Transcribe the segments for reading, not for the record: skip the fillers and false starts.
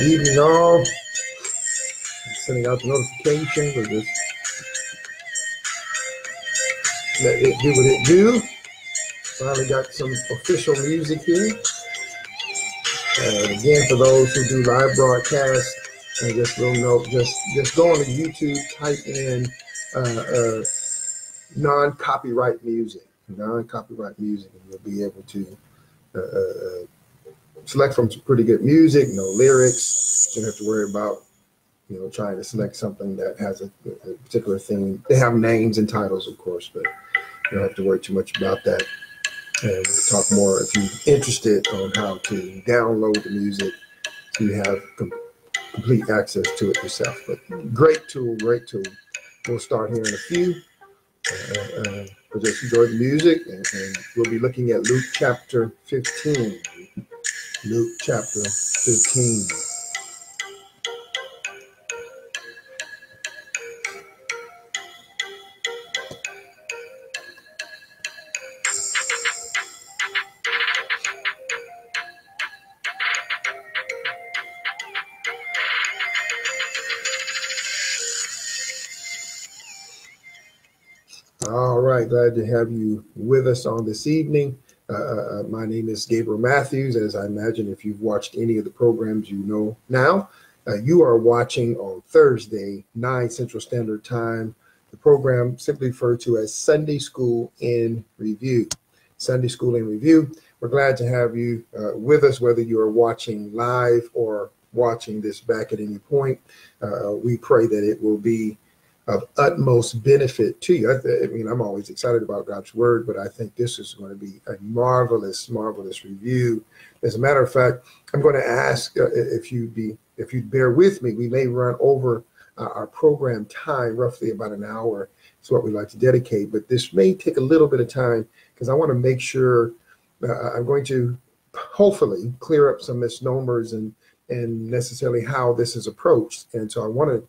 Evening all. Sending out the notification. We'll just let it do what it do. Finally got some official music here. Again, for those who do live broadcast, and just little note, just go on to YouTube, type in non-copyright music, and you'll be able to select from some pretty good music, no lyrics. You don't have to worry about trying to select something that has a particular theme. They have names and titles, of course, but you don't have to worry too much about that. And we'll talk more if you're interested on how to download the music so you have complete access to it yourself. But great tool. We'll start here in a few. But just enjoy the music, and we'll be looking at Luke chapter 15. Luke chapter 15. All right, glad to have you with us on this evening. My name is Gabriel Matthews. As I imagine, if you've watched any of the programs, you know now. You are watching on Thursday, 9 Central Standard Time, the program simply referred to as Sunday School in Review. Sunday School in Review. We're glad to have you with us, whether you are watching live or watching this back at any point. We pray that it will be of utmost benefit to you. I mean, I'm always excited about God's word, but I think this is going to be a marvelous review. As a matter of fact, I'm going to ask if you'd bear with me. We may run over our program time, roughly about an hour. It's what we like to dedicate, but this may take a little bit of time because I want to make sure I'm going to hopefully clear up some misnomers and necessarily how this is approached. And so I want to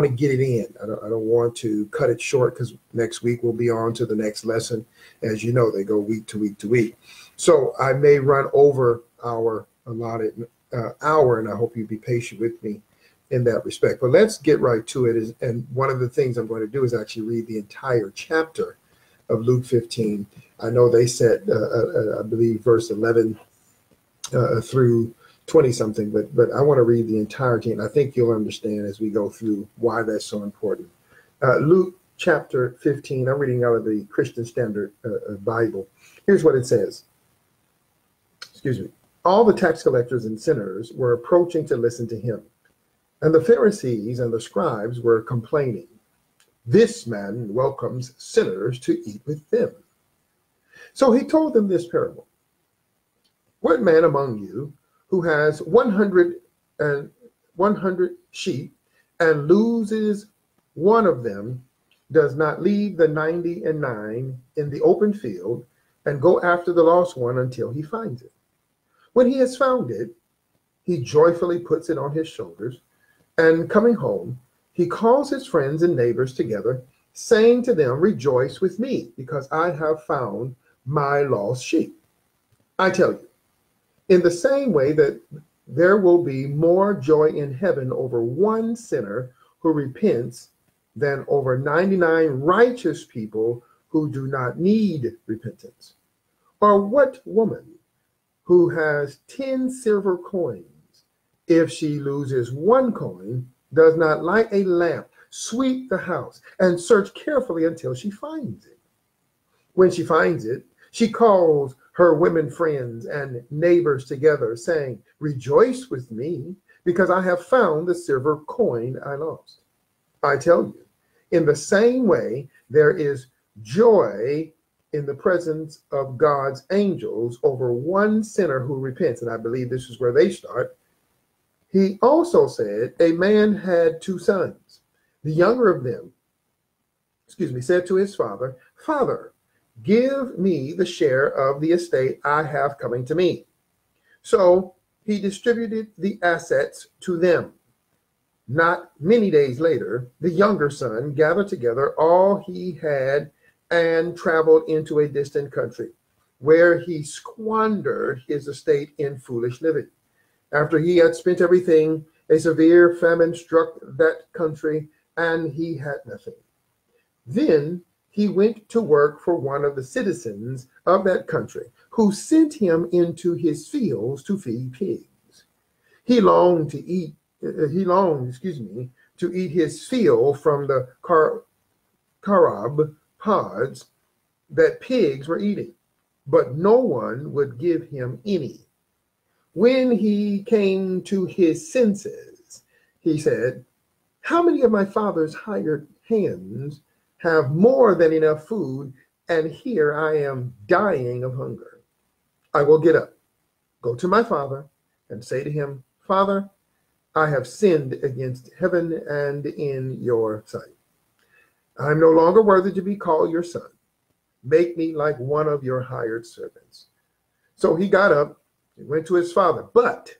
get it in. I don't want to cut it short because next week we'll be on to the next lesson. As you know, they go week to week to week. So I may run over our allotted hour, and I hope you'll be patient with me in that respect. But let's get right to it. And one of the things I'm going to do is actually read the entire chapter of Luke 15. I know they said, I believe, verse 11 through 20 something, but I want to read the entirety, and I think you'll understand as we go through why that's so important. Luke chapter 15, I'm reading out of the Christian Standard Bible. Here's what it says. Excuse me. All the tax collectors and sinners were approaching to listen to him, and the Pharisees and the scribes were complaining, "This man welcomes sinners to eat with them." So he told them this parable. What man among you who has 100 sheep and loses one of them does not leave the 99 in the open field and go after the lost one until he finds it? When he has found it, he joyfully puts it on his shoulders, and coming home, he calls his friends and neighbors together, saying to them, "Rejoice with me, because I have found my lost sheep." I tell you, in the same way that there will be more joy in heaven over one sinner who repents than over 99 righteous people who do not need repentance. Or what woman who has 10 silver coins, if she loses one coin, does not light a lamp, sweep the house, and search carefully until she finds it? When she finds it, she calls her women friends and neighbors together, saying, "Rejoice with me, because I have found the silver coin I lost." I tell you, in the same way, there is joy in the presence of God's angels over one sinner who repents. And I believe this is where they start. He also said, a man had 2 sons. The younger of them, said to his father, "Father, give me the share of the estate I have coming to me." So he distributed the assets to them. Not many days later, the younger son gathered together all he had and traveled into a distant country, where he squandered his estate in foolish living. After he had spent everything, a severe famine struck that country, and he had nothing. Then he went to work for one of the citizens of that country, who sent him into his fields to feed pigs. He longed to eat. To eat his fill from the carob pods that pigs were eating, but no one would give him any. When he came to his senses, he said, "How many of my father's hired hands have more than enough food, and here I am dying of hunger? I will get up, go to my father, and say to him, 'Father, I have sinned against heaven and in your sight. I am no longer worthy to be called your son. Make me like one of your hired servants.' So he got up and went to his father. But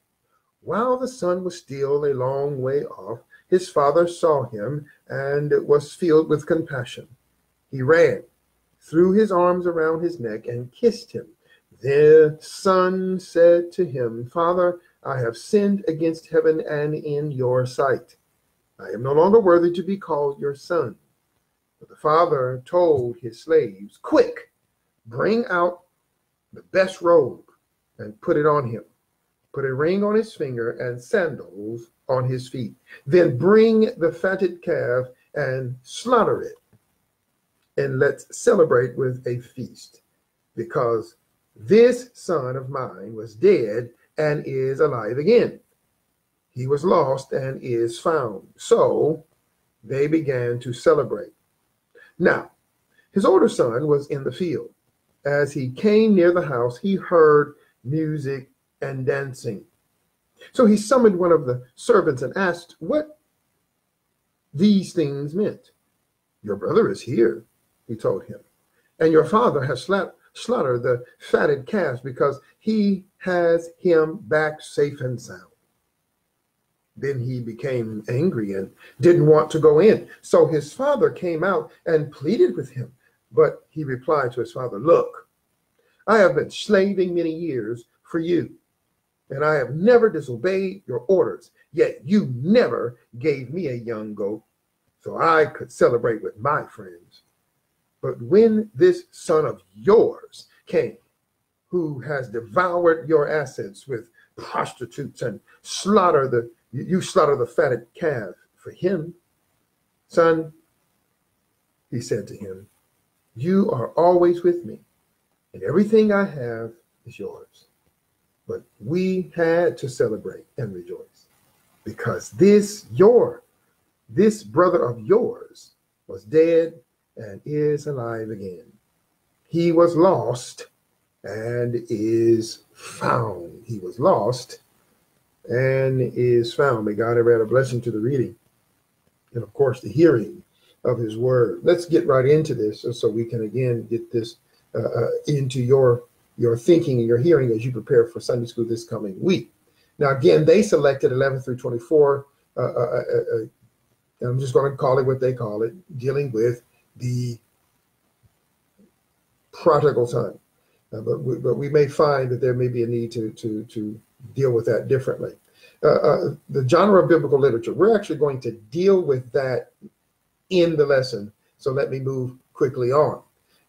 while the son was still a long way off, his father saw him and was filled with compassion. He ran, threw his arms around his neck, and kissed him. The son said to him, 'Father, I have sinned against heaven and in your sight. I am no longer worthy to be called your son.' But the father told his slaves, 'Quick, bring out the best robe and put it on him. Put a ring on his finger and sandals on his feet. Then bring the fatted calf and slaughter it. And let's celebrate with a feast, because this son of mine was dead and is alive again. He was lost and is found.' So they began to celebrate. Now, his older son was in the field. As he came near the house, he heard music and dancing. So he summoned one of the servants and asked what these things meant. 'Your brother is here,' he told him, 'and your father has slaughtered the fatted calves because he has him back safe and sound.' Then he became angry and didn't want to go in. So his father came out and pleaded with him. But he replied to his father, 'Look, I have been slaving many years for you, and I have never disobeyed your orders. Yet you never gave me a young goat so I could celebrate with my friends. But when this son of yours came, who has devoured your assets with prostitutes and you slaughter the fatted calf for him, son,' he said to him, 'you are always with me, and everything I have is yours. But we had to celebrate and rejoice, because this brother of yours was dead and is alive again. He was lost and is found.'" He was lost and is found. May God add a blessing to the reading and, of course, the hearing of his word. Let's get right into this so we can again get this into your thinking and your hearing as you prepare for Sunday school this coming week. Now, again, they selected 11 through 24. I'm just going to call it what they call it, dealing with the prodigal son. But we may find that there may be a need to deal with that differently. The genre of biblical literature, we're actually going to deal with that in the lesson. So let me move quickly on.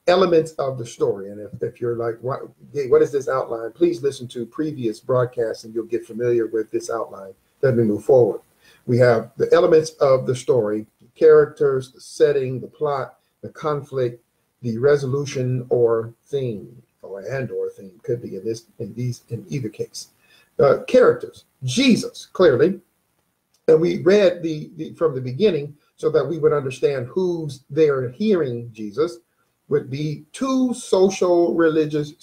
Elements of the story. And if you're like, what is this outline? Please listen to previous broadcasts and you'll get familiar with this outline. Let me move forward. We have the elements of the story, the characters, the setting, the plot, the conflict, the resolution or theme, or theme could be in either case. Characters, Jesus, clearly. And we read from the beginning so that we would understand who's there hearing Jesus. Would be two socio-religious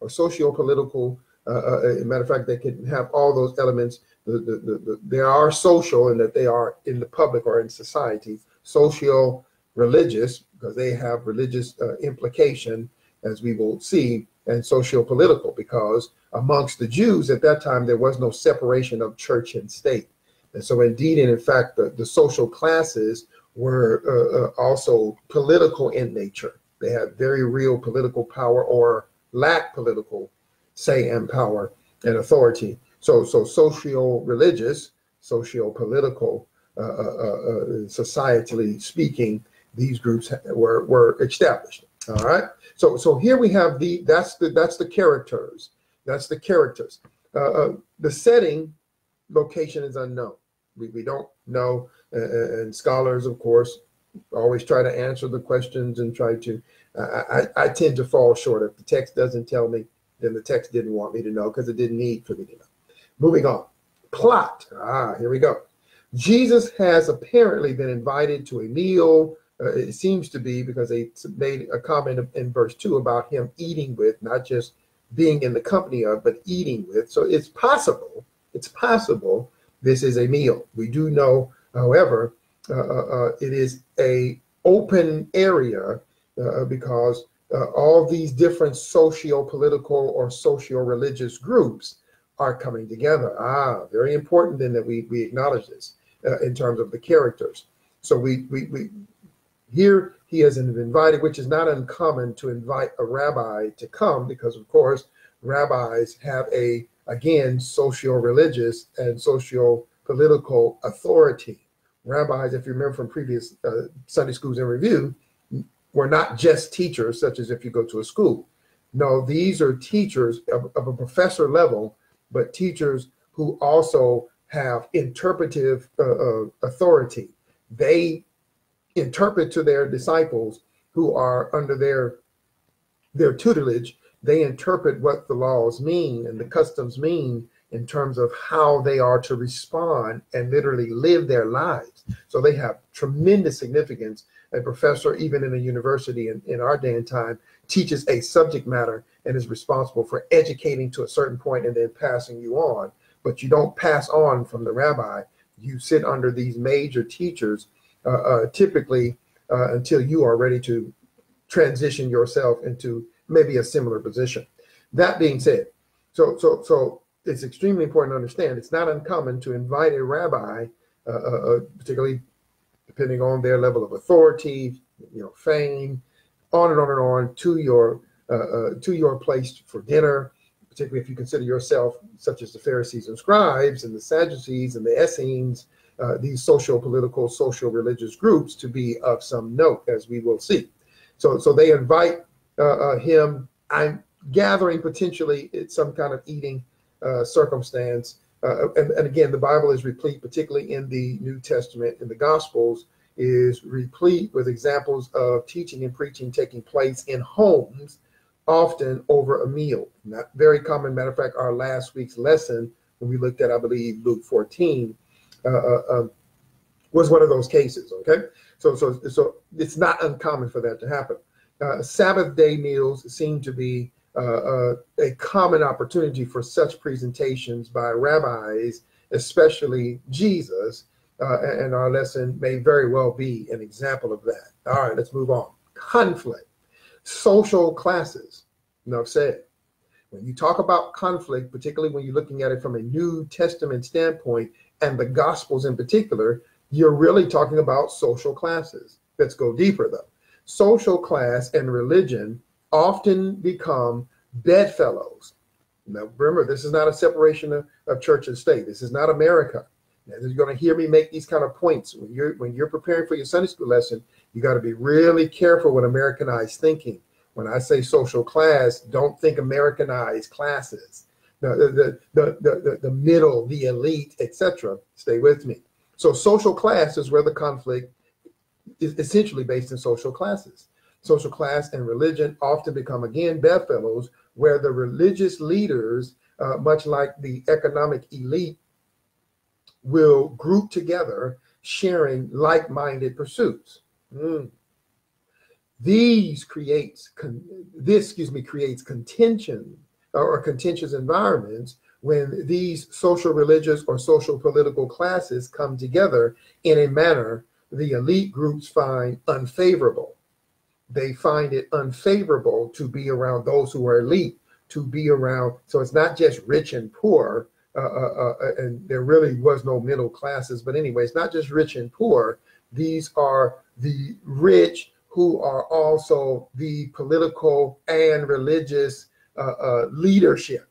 or socio-political. Matter of fact, they can have all those elements. They are social in that they are in the public or in society. Socio-religious because they have religious implication, as we will see, and socio-political because amongst the Jews at that time there was no separation of church and state. And so indeed, and in fact, the social classes were also political in nature. They had very real political power or lack political say and power and authority. So socio-religious, socio-political, societally speaking, these groups were established. All right. So here we have that's the characters. That's the characters. The setting, location is unknown. We don't know, and scholars, of course, always try to answer the questions and try to. I tend to fall short. If the text doesn't tell me, then the text didn't want me to know because it didn't need for me to know. Moving on. Plot. Here we go. Jesus has apparently been invited to a meal. It seems to be because they made a comment in verse 2 about him eating with, not just being in the company of, but eating with. So it's possible this is a meal. We do know, however, it is a open area because all these different socio-political or socio-religious groups are coming together. Very important then that we acknowledge this in terms of the characters. So we here he has invited, which is not uncommon to invite a rabbi to come because, of course, rabbis have again, socio-religious and socio-political authority. Rabbis, if you remember from previous Sunday Schools in Review, were not just teachers, such as if you go to a school. No, these are teachers of a professor level, but teachers who also have interpretive authority. They interpret to their disciples who are under their tutelage. They interpret what the laws mean and the customs mean in terms of how they are to respond and literally live their lives. So they have tremendous significance. A professor, even in a university in our day and time, teaches a subject matter and is responsible for educating to a certain point and then passing you on. But you don't pass on from the rabbi. You sit under these major teachers, typically until you are ready to transition yourself into maybe a similar position. That being said, so it's extremely important to understand it's not uncommon to invite a rabbi, particularly depending on their level of authority, fame, on and on and on, to your place for dinner, particularly if you consider yourself, such as the Pharisees and scribes and the Sadducees and the Essenes, these social-political, social-religious groups to be of some note, as we will see. So they invite him. I'm gathering potentially it's some kind of eating circumstance. And again, the Bible is replete, particularly in the New Testament, in the Gospels, is replete with examples of teaching and preaching taking place in homes, often over a meal. Not very common. Matter of fact, our last week's lesson, when we looked at, I believe, Luke 14, was one of those cases. Okay, so it's not uncommon for that to happen. Sabbath day meals seem to be a common opportunity for such presentations by rabbis, especially Jesus, and our lesson may very well be an example of that. All right, let's move on. Conflict. Social classes. Enough said. When you talk about conflict, particularly when you're looking at it from a New Testament standpoint, and the Gospels in particular, you're really talking about social classes. Let's go deeper, though. Social class and religion often become bedfellows. Now, remember, this is not a separation of church and state. This is not America. Now, you're going to hear me make these kind of points. When you're preparing for your Sunday school lesson, you got to be really careful with Americanized thinking. When I say social class, don't think Americanized classes. The middle, the elite, etc. Stay with me. So social class is where the conflict is essentially based in social classes. Social class and religion often become, again, bedfellows, where the religious leaders, much like the economic elite, will group together, sharing like-minded pursuits. This creates contention or contentious environments when these social religious or social political classes come together in a manner the elite groups find unfavorable. They find it unfavorable to be around those who are elite, to be around. So it's not just rich and poor, and there really was no middle classes. But anyway, it's not just rich and poor. These are the rich who are also the political and religious leadership.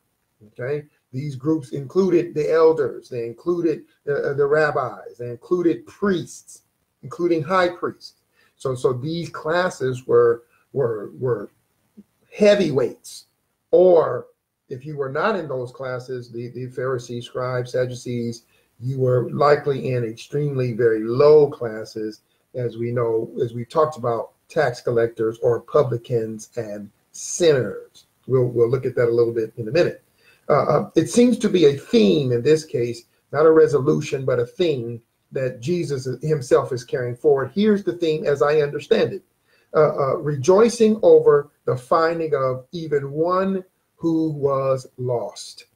Okay, These groups included the elders, they included the rabbis, they included priests, including high priests. So these classes were heavyweights. Or if you were not in those classes, the Pharisees, scribes, Sadducees, you were likely in extremely very low classes, as we know, as we talked about, tax collectors or publicans and sinners. We'll look at that a little bit in a minute. It seems to be a theme in this case, not a resolution, but a theme that Jesus himself is carrying forward. Here's the theme as I understand it. Rejoicing over the finding of even one who was lost.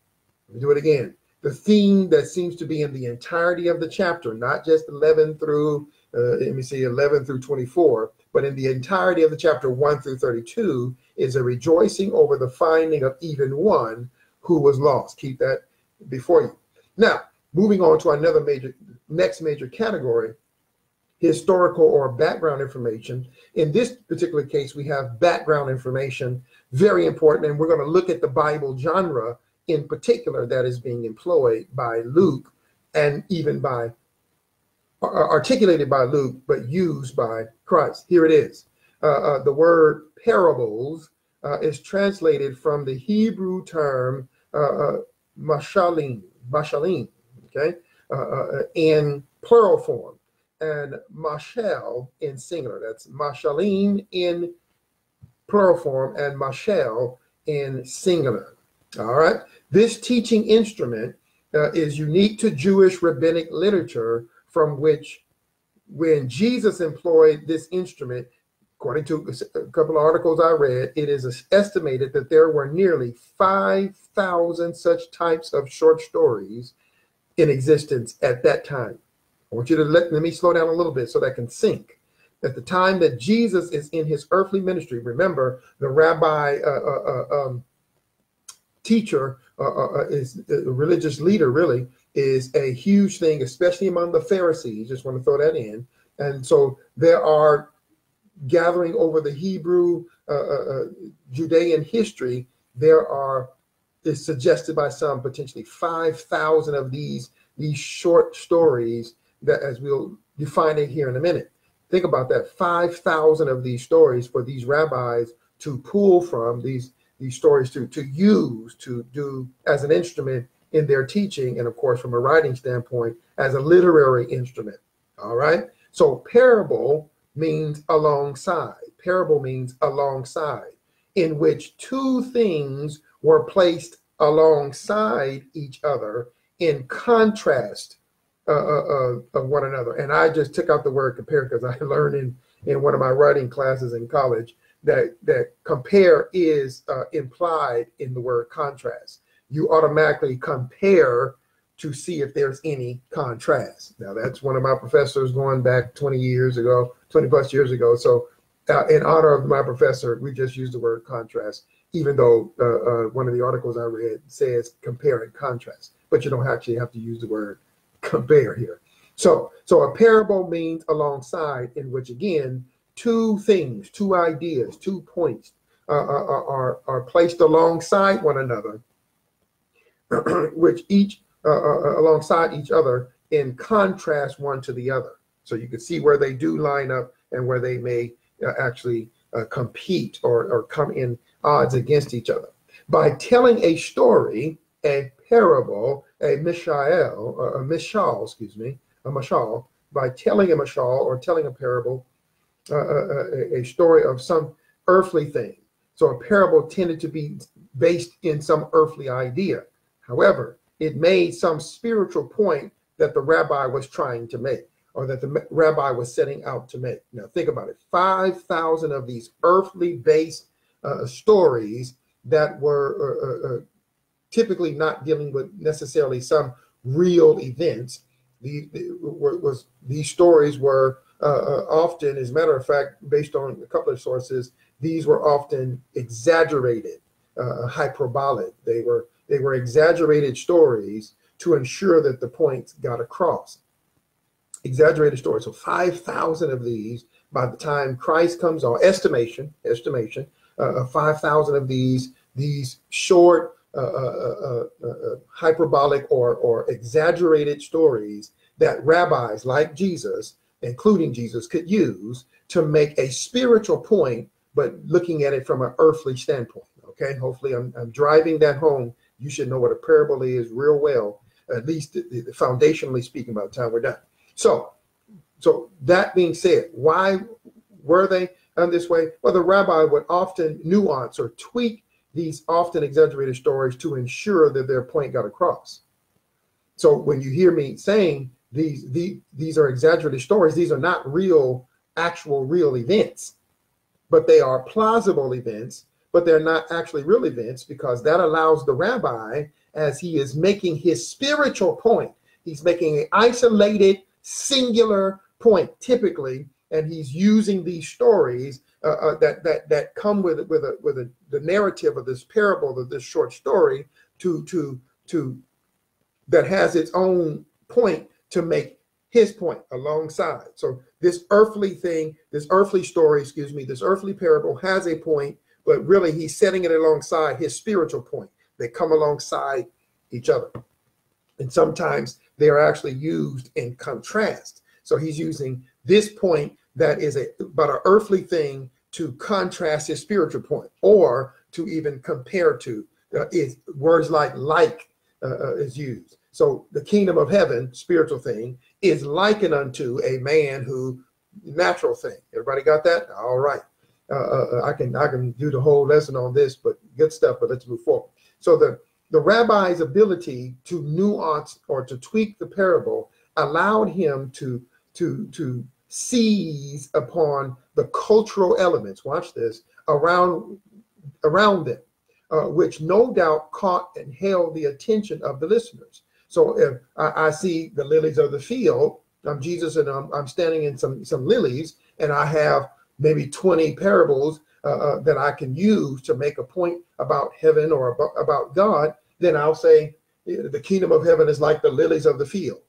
Let me do it again. The theme that seems to be in the entirety of the chapter, not just 11 through 24, but in the entirety of the chapter 1 through 32, is a rejoicing over the finding of even one who was lost. Keep that before you. Now, moving on to next major category, historical or background information. In this particular case, we have background information, very important, and we're going to look at the Bible genre in particular that is being employed by Luke and even by articulated by Luke, but used by Christ. Here it is. The word parables is translated from the Hebrew term mashalim, okay, in plural form, and mashal in singular. That's mashalim in plural form and mashal in singular. All right. This teaching instrument is unique to Jewish rabbinic literature, from which, when Jesus employed this instrument, according to a couple of articles I read, it is estimated that there were nearly 5,000 such types of short stories in existence at that time. I want you to let me slow down a little bit so that can sink. At the time that Jesus is in his earthly ministry, remember, the rabbi teacher is a religious leader, really, is a huge thing, especially among the Pharisees. Just want to throw that in. And so there are, gathering over the Hebrew Judean history, there are, is suggested by some, potentially 5,000 of these short stories that, as we'll define it here in a minute. Think about that, 5,000 of these stories for these rabbis to pull from, these stories to use, to do as an instrument in their teaching, and of course from a writing standpoint as a literary instrument. All right, so parable means alongside. Parable means alongside, in which two things were placed alongside each other in contrast of one another. And I just took out the word compare because I learned in one of my writing classes in college that compare is implied in the word contrast. You automatically compare to see if there's any contrast. Now, that's one of my professors going back 20 plus years ago. So in honor of my professor, we just use the word contrast, even though one of the articles I read says compare and contrast, but you don't actually have to use the word compare here. So a parable means alongside, in which, again, two things, two ideas, 2 points are placed alongside one another, which each alongside each other in contrast one to the other. So you can see where they do line up and where they may actually compete or come in odds against each other. By telling a story, a parable, a mashal, by telling a mashal or telling a parable, a story of some earthly thing. So a parable tended to be based in some earthly idea. However, it made some spiritual point that the rabbi was trying to make, or that the rabbi was setting out to make. Now think about it, 5,000 of these earthly based stories that were typically not dealing with necessarily some real events. These stories were often, as a matter of fact, based on a couple of sources, these were often exaggerated, hyperbolic. They were exaggerated stories to ensure that the points got across. Exaggerated stories. So 5,000 of these by the time Christ comes on, estimation, 5,000 of these short hyperbolic or exaggerated stories that rabbis like Jesus, including Jesus, could use to make a spiritual point, but looking at it from an earthly standpoint. Okay, hopefully I'm driving that home. You should know what a parable is real well, at least foundationally speaking, by the time we're done. So that being said, why were they done this way? Well, the rabbi would often nuance or tweak these often exaggerated stories to ensure that their point got across. So when you hear me saying these are exaggerated stories, these are not actual real events, but they are plausible events, but they're not actually real events, because that allows the rabbi, as he is making his spiritual point, he's making an isolated, singular point typically, and he's using these stories that come with the narrative of this parable, of this short story, to that has its own point to make his point alongside. So this earthly thing, this earthly story, this earthly parable has a point, but really he's setting it alongside his spiritual point. They come alongside each other. And sometimes they are actually used in contrast. So he's using this point that is about an earthly thing to contrast his spiritual point, or to even compare to. Words like is used. So the kingdom of heaven, spiritual thing, is likened unto a man who, natural thing. Everybody got that? All right. I can do the whole lesson on this, but good stuff. But let's move forward. So the rabbi's ability to nuance or to tweak the parable allowed him to seize upon the cultural elements. Watch this, around them, which no doubt caught and held the attention of the listeners. So if I see the lilies of the field, I'm Jesus, and I'm standing in some lilies, and I have maybe 20 parables that I can use to make a point about heaven or about God, then I'll say the kingdom of heaven is like the lilies of the field.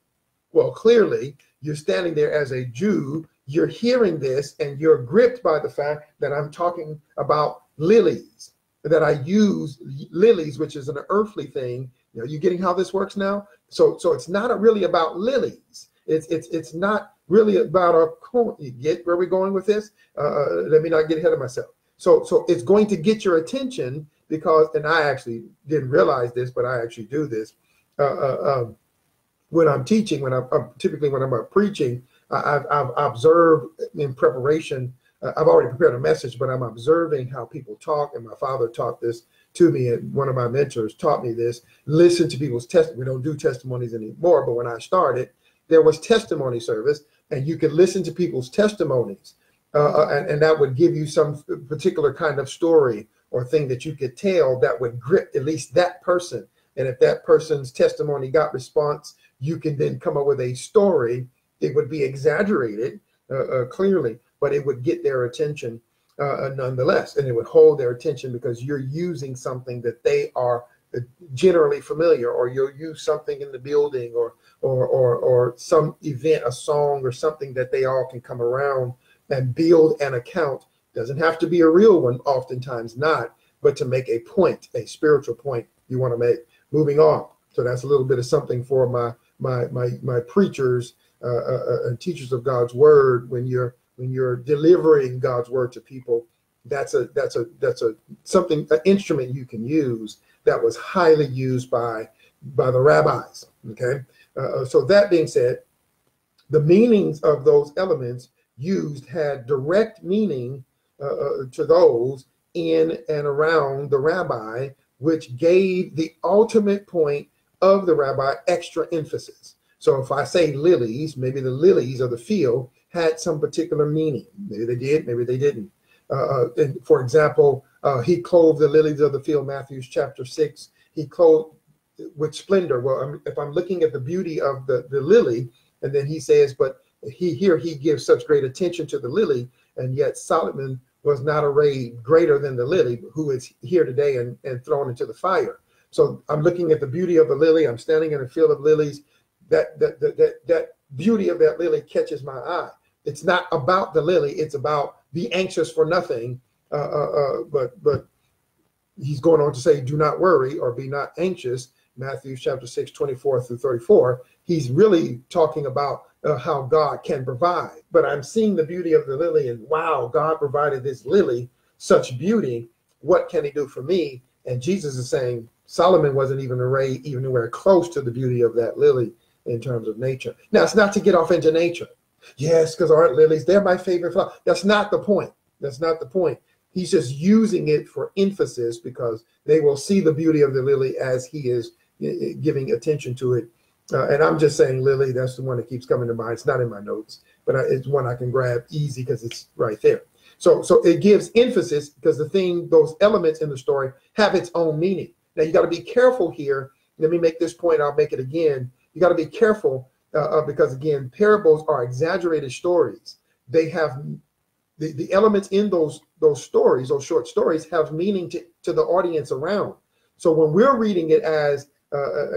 Well, clearly, you're standing there as a Jew, you're hearing this, and you're gripped by the fact that I'm talking about lilies, that I use lilies, which is an earthly thing. You know, you getting how this works now? So it's not really about lilies. It's not really about a coin. You get where we're going with this? Let me not get ahead of myself. So it's going to get your attention because, and I actually didn't realize this, but I actually do this. When I'm teaching, typically when I'm preaching, I've observed in preparation. I've already prepared a message, but I'm observing how people talk. And my father taught this to me, and one of my mentors taught me this. Listen to people's testimony. We don't do testimonies anymore, but when I started, there was testimony service, and you could listen to people's testimonies, and that would give you some particular kind of story or thing that you could tell that would grip at least that person. And if that person's testimony got response, you can then come up with a story. It would be exaggerated, clearly, but it would get their attention nonetheless, and it would hold their attention because you're using something that they are generally familiar, or you'll use something in the building or some event, a song or something that they all can come around and build an account. Doesn't have to be a real one, oftentimes not, but to make a point, a spiritual point you want to make. Moving on. So that's a little bit of something for my preachers and teachers of God's word. When you're delivering God's word to people, that's something, an instrument you can use that was highly used by the rabbis. Okay, so that being said, the meanings of those elements used had direct meaning to those in and around the rabbi, which gave the ultimate point of the rabbi extra emphasis. So if I say lilies, maybe the lilies of the field had some particular meaning. Maybe they did, maybe they didn't. And for example, he clothed the lilies of the field, Matthew chapter 6. He clothed with splendor. Well, if I'm looking at the beauty of the lily, and then he says, but he gives such great attention to the lily, and yet Solomon was not arrayed greater than the lily, who is here today and thrown into the fire. So I'm looking at the beauty of the lily. I'm standing in a field of lilies. That beauty of that lily catches my eye. It's not about the lily. It's about be anxious for nothing, but he's going on to say, do not worry or be not anxious. Matthew chapter 6, 24 through 34. He's really talking about how God can provide. But I'm seeing the beauty of the lily, and wow, God provided this lily such beauty. What can he do for me? And Jesus is saying Solomon wasn't even arrayed even anywhere close to the beauty of that lily in terms of nature. Now, it's not to get off into nature. Yes, because aren't lilies, they're my favorite flower. That's not the point. That's not the point. He's just using it for emphasis because they will see the beauty of the lily as he is giving attention to it. And I'm just saying lily, that's the one that keeps coming to mind. It's not in my notes, but it's one I can grab easy because it's right there. So it gives emphasis because the thing, those elements in the story have its own meaning. Now, you got to be careful here. Let me make this point. I'll make it again. You got to be careful because, again, parables are exaggerated stories. They have the elements in those stories, those short stories, have meaning to the audience around. So when we're reading it as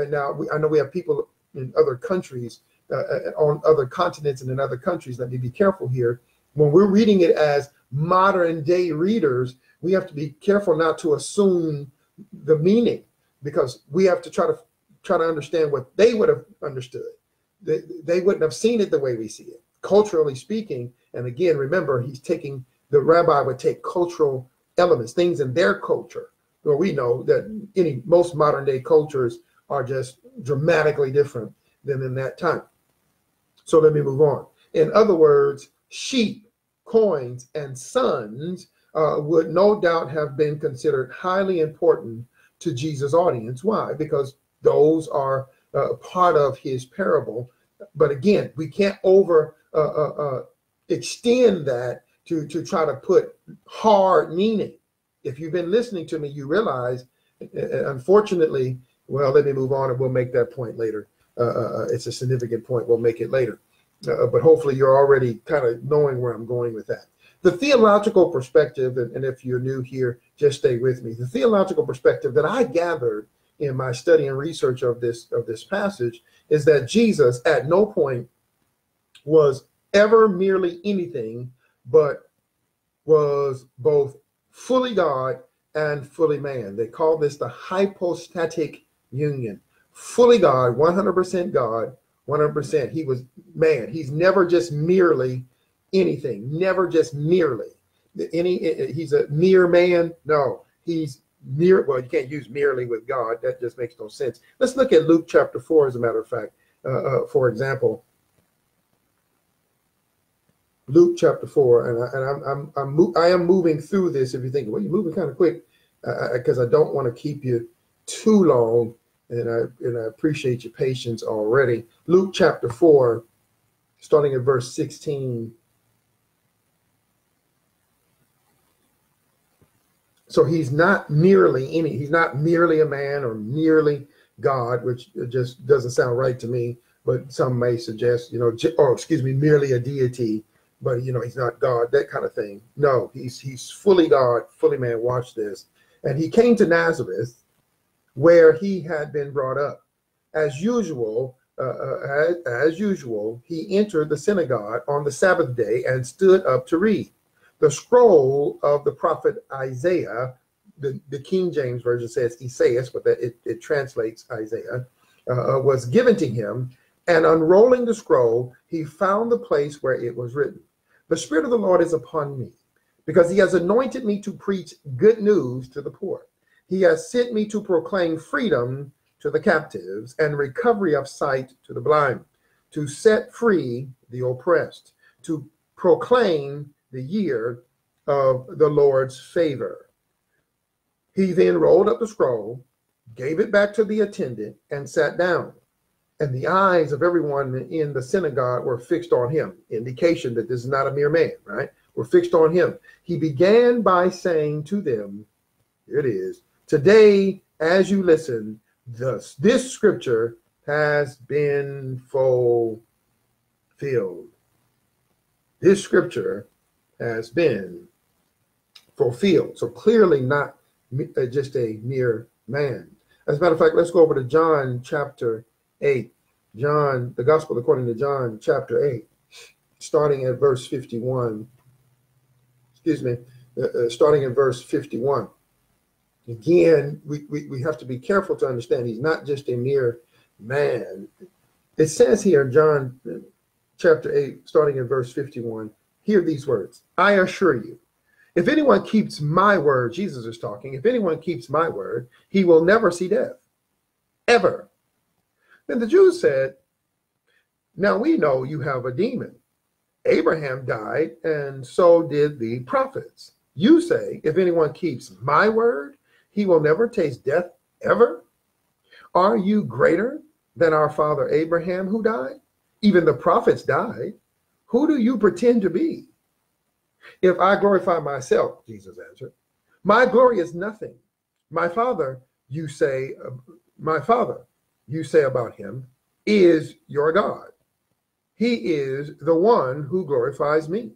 now, I know we have people in other countries, on other continents and in other countries. Let me be careful here. When we're reading it as modern day readers, we have to be careful not to assume the meaning, because we have to try to understand what they would have understood. They wouldn't have seen it the way we see it, culturally speaking. And again, remember, the rabbi would take cultural elements, things in their culture. Well, we know that most modern day cultures are just dramatically different than in that time. So let me move on. In other words, sheep, coins, and sons would no doubt have been considered highly important to Jesus' audience. Why? Because those are part of his parable. But again, we can't extend that to try to put hard meaning. If you've been listening to me, you realize, unfortunately, well, let me move on and we'll make that point later. It's a significant point. We'll make it later. But hopefully you're already kind of knowing where I'm going with that. The theological perspective, and if you're new here, just stay with me. The theological perspective that I gathered in my study and research of this passage is that Jesus at no point was ever merely anything, but was both fully God and fully man. They call this the hypostatic union. Fully God, 100% God, 100%. He was man. He's never just merely anything, never just merely. He's a mere man. No, he's mere. Well, you can't use merely with God. That just makes no sense. Let's look at Luke chapter 4, as a matter of fact. For example, Luke chapter 4, and I am moving through this. If you think, well, you're moving kind of quick, because I don't want to keep you too long, and I appreciate your patience already. Luke chapter 4, starting at verse 16. So he's not merely he's not merely a man or merely God, which just doesn't sound right to me. But some may suggest, merely a deity. But he's not God, that kind of thing. No, he's fully God, fully man. Watch this. And he came to Nazareth, where he had been brought up. As usual, he entered the synagogue on the Sabbath day and stood up to read. The scroll of the prophet Isaiah, the King James Version says Isaiah, but it translates Isaiah, was given to him. And unrolling the scroll, he found the place where it was written, "The Spirit of the Lord is upon me, because he has anointed me to preach good news to the poor. He has sent me to proclaim freedom to the captives and recovery of sight to the blind, to set free the oppressed, to proclaim the year of the Lord's favor." He then rolled up the scroll, gave it back to the attendant, and sat down. And the eyes of everyone in the synagogue were fixed on him, indication that this is not a mere man, right? Were fixed on him. He began by saying to them, here it is, "Today, as you listen, this scripture has been fulfilled." This scripture has been fulfilled. So clearly not just a mere man. As a matter of fact, let's go over to John chapter 8. John, the Gospel according to John chapter 8, starting at verse 51. Starting at verse 51. Again, we have to be careful to understand he's not just a mere man. It says here in John chapter 8, starting in verse 51, hear these words. I assure you, if anyone keeps my word, Jesus is talking, if anyone keeps my word, he will never see death, ever. Then the Jews said, now we know you have a demon. Abraham died, and so did the prophets. You say, if anyone keeps my word, he will never taste death ever. Are you greater than our father Abraham who died? Even the prophets died. Who do you pretend to be? If I glorify myself, Jesus answered, my glory is nothing. My father, you say about him, is your God. He is the one who glorifies me.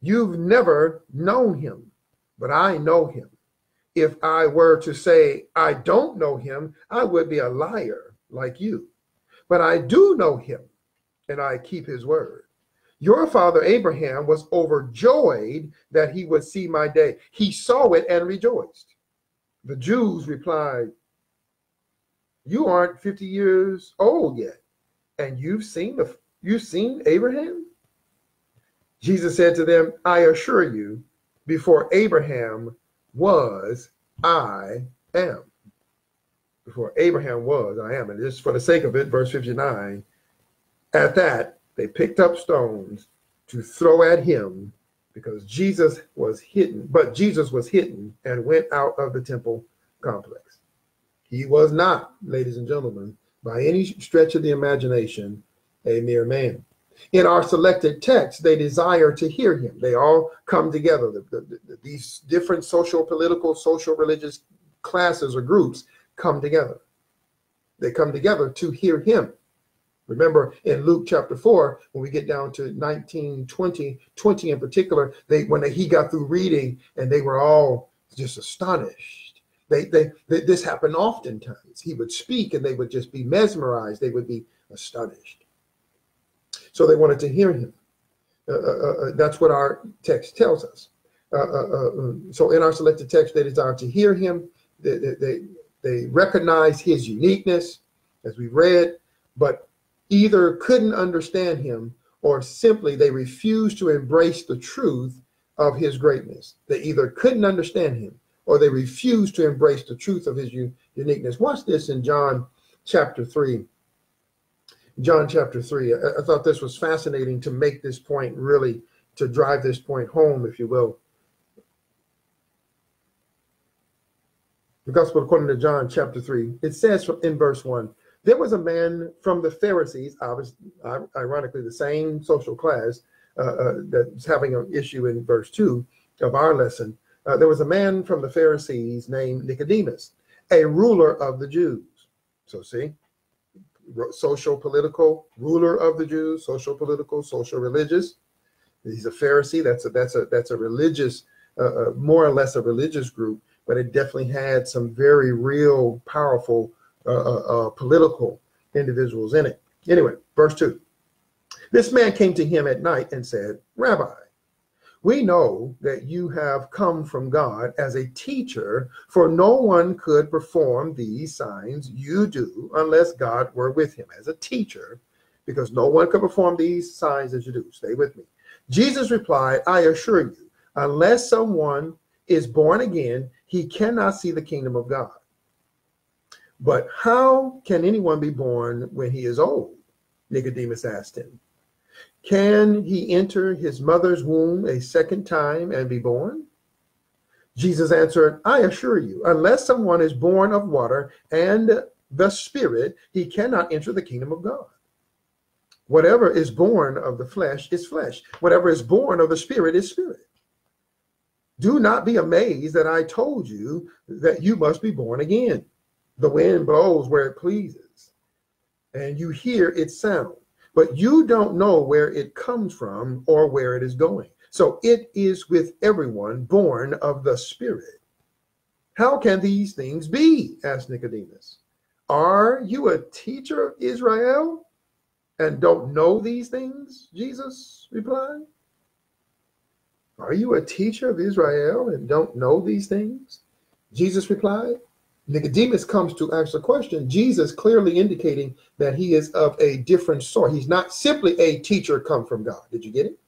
You've never known him, but I know him. If I were to say I don't know him, I would be a liar like you. But I do know him, and I keep his word. Your father Abraham was overjoyed that he would see my day. He saw it and rejoiced. The Jews replied, you aren't 50 years old yet, and you've seen Abraham? Jesus said to them, I assure you, before Abraham was, I am. Before Abraham was, I am. And just for the sake of it, verse 59, at that, they picked up stones to throw at him because Jesus was hidden. But Jesus was hidden and went out of the temple complex. He was not, ladies and gentlemen, by any stretch of the imagination, a mere man. In our selected text, they desire to hear him. They all come together. These different social, political, social, religious classes or groups come together. They come together to hear him. Remember in Luke chapter 4, when we get down to 19, 20 in particular, he got through reading and they were all just astonished. This happened oftentimes. He would speak and they would just be mesmerized. They would be astonished. So they wanted to hear him. That's what our text tells us. So in our selected text, they desire to hear him. They recognize his uniqueness, as we read, but either couldn't understand him or simply they refused to embrace the truth of his greatness. They either couldn't understand him or they refused to embrace the truth of his uniqueness. Watch this in John chapter 3. John chapter 3. I thought this was fascinating to make this point, really to drive this point home, if you will. The Gospel according to John chapter 3. It says in verse 1, there was a man from the Pharisees, ironically the same social class that's having an issue in verse 2 of our lesson. There was a man from the Pharisees named Nicodemus, a ruler of the Jews. So see, social, political, ruler of the Jews, social, political, social, religious. He's a Pharisee. That's a religious, more or less a religious group, but it definitely had some very real, powerful political individuals in it. Anyway, verse 2. This man came to him at night and said, Rabbi, we know that you have come from God as a teacher, for no one could perform these signs you do unless God were with him. As a teacher, because no one could perform these signs as you do. Stay with me. Jesus replied, I assure you, unless someone is born again, he cannot see the kingdom of God. But how can anyone be born when he is old? Nicodemus asked him. Can he enter his mother's womb a second time and be born? Jesus answered, I assure you, unless someone is born of water and the Spirit, he cannot enter the kingdom of God. Whatever is born of the flesh is flesh. Whatever is born of the Spirit is spirit. Do not be amazed that I told you that you must be born again. The wind blows where it pleases, and you hear its sound, but you don't know where it comes from or where it is going. So it is with everyone born of the Spirit. How can these things be? Asked Nicodemus. Are you a teacher of Israel and don't know these things? Jesus replied. Are you a teacher of Israel and don't know these things? Jesus replied. Nicodemus comes to ask a question. Jesus clearly indicating that he is of a different sort. He's not simply a teacher come from God. Did you get it?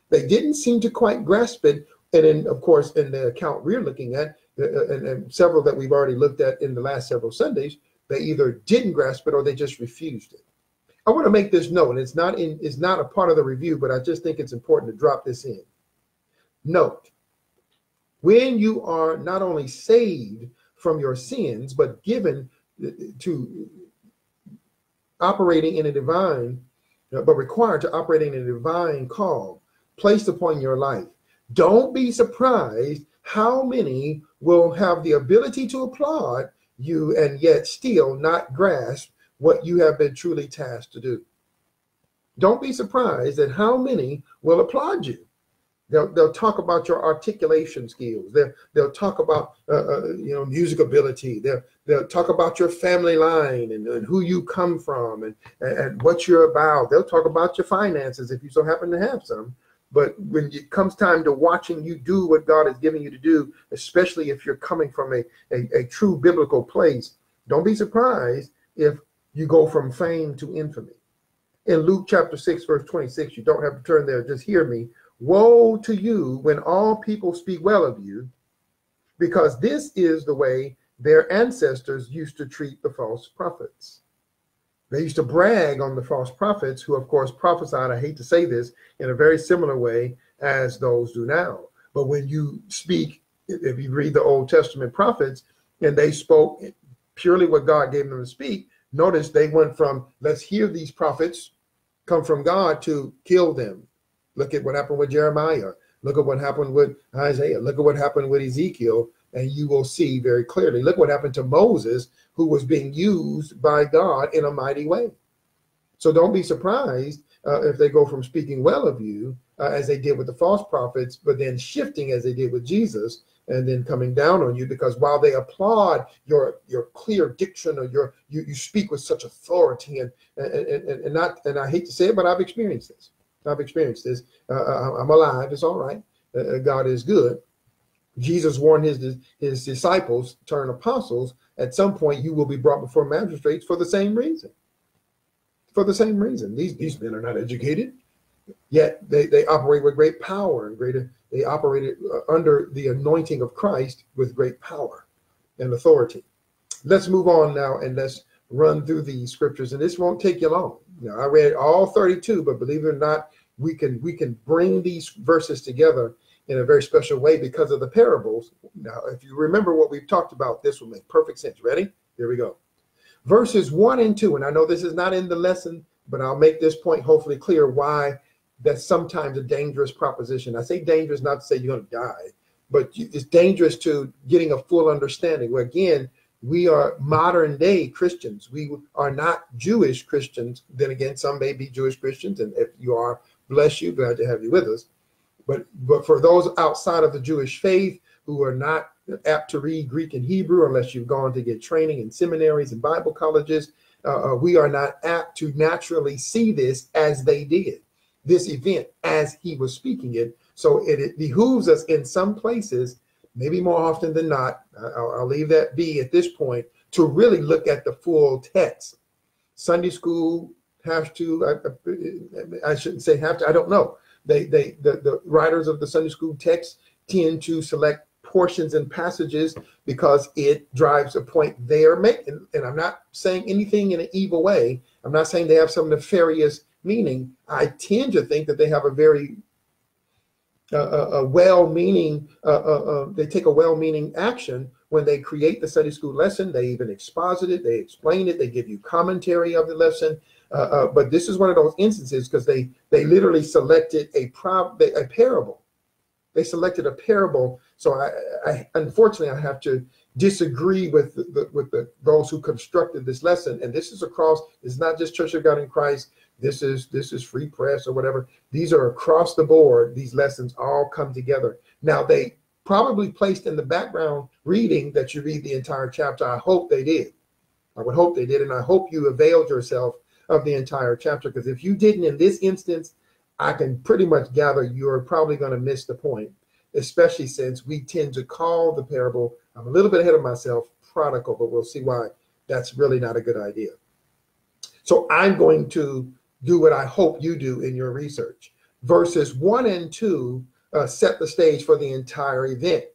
They didn't seem to quite grasp it. And then, of course, in the account we're looking at, and several that we've already looked at in the last several Sundays, they either didn't grasp it or they just refused it. I want to make this note, and it's not a part of the review, but I just think it's important to drop this in. Note, when you are not only saved from your sins, but given to operating in a divine, but required to operate in a divine call placed upon your life, don't be surprised how many will have the ability to applaud you and yet still not grasp what you have been truly tasked to do. Don't be surprised at how many will applaud you. They'll talk about your articulation skills. They'll talk about music ability. They'll talk about your family line and who you come from and what you're about. They'll talk about your finances if you so happen to have some. But when it comes time to watching you do what God is giving you to do, especially if you're coming from a true biblical place, don't be surprised if you go from fame to infamy. In Luke chapter 6, verse 26, you don't have to turn there, just hear me. Woe to you when all people speak well of you, because this is the way their ancestors used to treat the false prophets. They used to brag on the false prophets who, of course, prophesied, I hate to say this, in a very similar way as those do now. But when you speak, if you read the Old Testament prophets, and they spoke purely what God gave them to speak, notice they went from, let's hear these prophets come from God, to kill them. Look at what happened with Jeremiah. Look at what happened with Isaiah. Look at what happened with Ezekiel. And you will see very clearly. Look what happened to Moses, who was being used by God in a mighty way. So don't be surprised if they go from speaking well of you, as they did with the false prophets, but then shifting as they did with Jesus, and then coming down on you, because while they applaud your clear diction, or you speak with such authority and I hate to say it, but I've experienced this. I'm alive. It's all right. God is good. Jesus warned his disciples, turned apostles, at some point you will be brought before magistrates for the same reason. For the same reason. These men are not educated, yet they operate with great power and they operated under the anointing of Christ with great power and authority. Let's move on now and let's run through these scriptures, and this won't take you long. I read all 32, but believe it or not, we can bring these verses together in a very special way because of the parables. Now, if you remember what we've talked about, this will make perfect sense. Ready? Here we go. Verses 1 and 2, and I know this is not in the lesson, but I'll make this point hopefully clear why that's sometimes a dangerous proposition. I say dangerous not to say you're going to die, but it's dangerous to getting a full understanding. Where again, we are modern day Christians. We are not Jewish Christians. Then again, some may be Jewish Christians, and if you are, bless you, glad to have you with us. But for those outside of the Jewish faith who are not apt to read Greek and Hebrew, unless you've gone to get training in seminaries and Bible colleges, we are not apt to naturally see this as they did, this event as he was speaking it. So it behooves us in some places, maybe more often than not, I'll leave that be at this point, to really look at the full text. Sunday school have to, I shouldn't say have to, I don't know. The writers of the Sunday school text tend to select portions and passages because it drives a point they're making. And I'm not saying anything in an evil way. I'm not saying they have some nefarious meaning. I tend to think that they have a very well-meaning, they take a well-meaning action when they create the Sunday school lesson. They even exposit it, they explain it, they give you commentary of the lesson. But this is one of those instances because they literally selected a parable. They selected a parable. So I unfortunately I have to disagree with those who constructed this lesson. And this is across. It's not just Church of God in Christ. This is Free Press or whatever. These are across the board. These lessons all come together. Now they probably placed in the background reading that you read the entire chapter. I hope they did. I would hope they did, and I hope you availed yourself of the entire chapter, because if you didn't in this instance, I can pretty much gather you're probably going to miss the point, especially since we tend to call the parable I'm a little bit ahead of myself, prodigal, but we'll see why that's really not a good idea. So I'm going to do what I hope you do in your research. Verses 1 and 2 set the stage for the entire event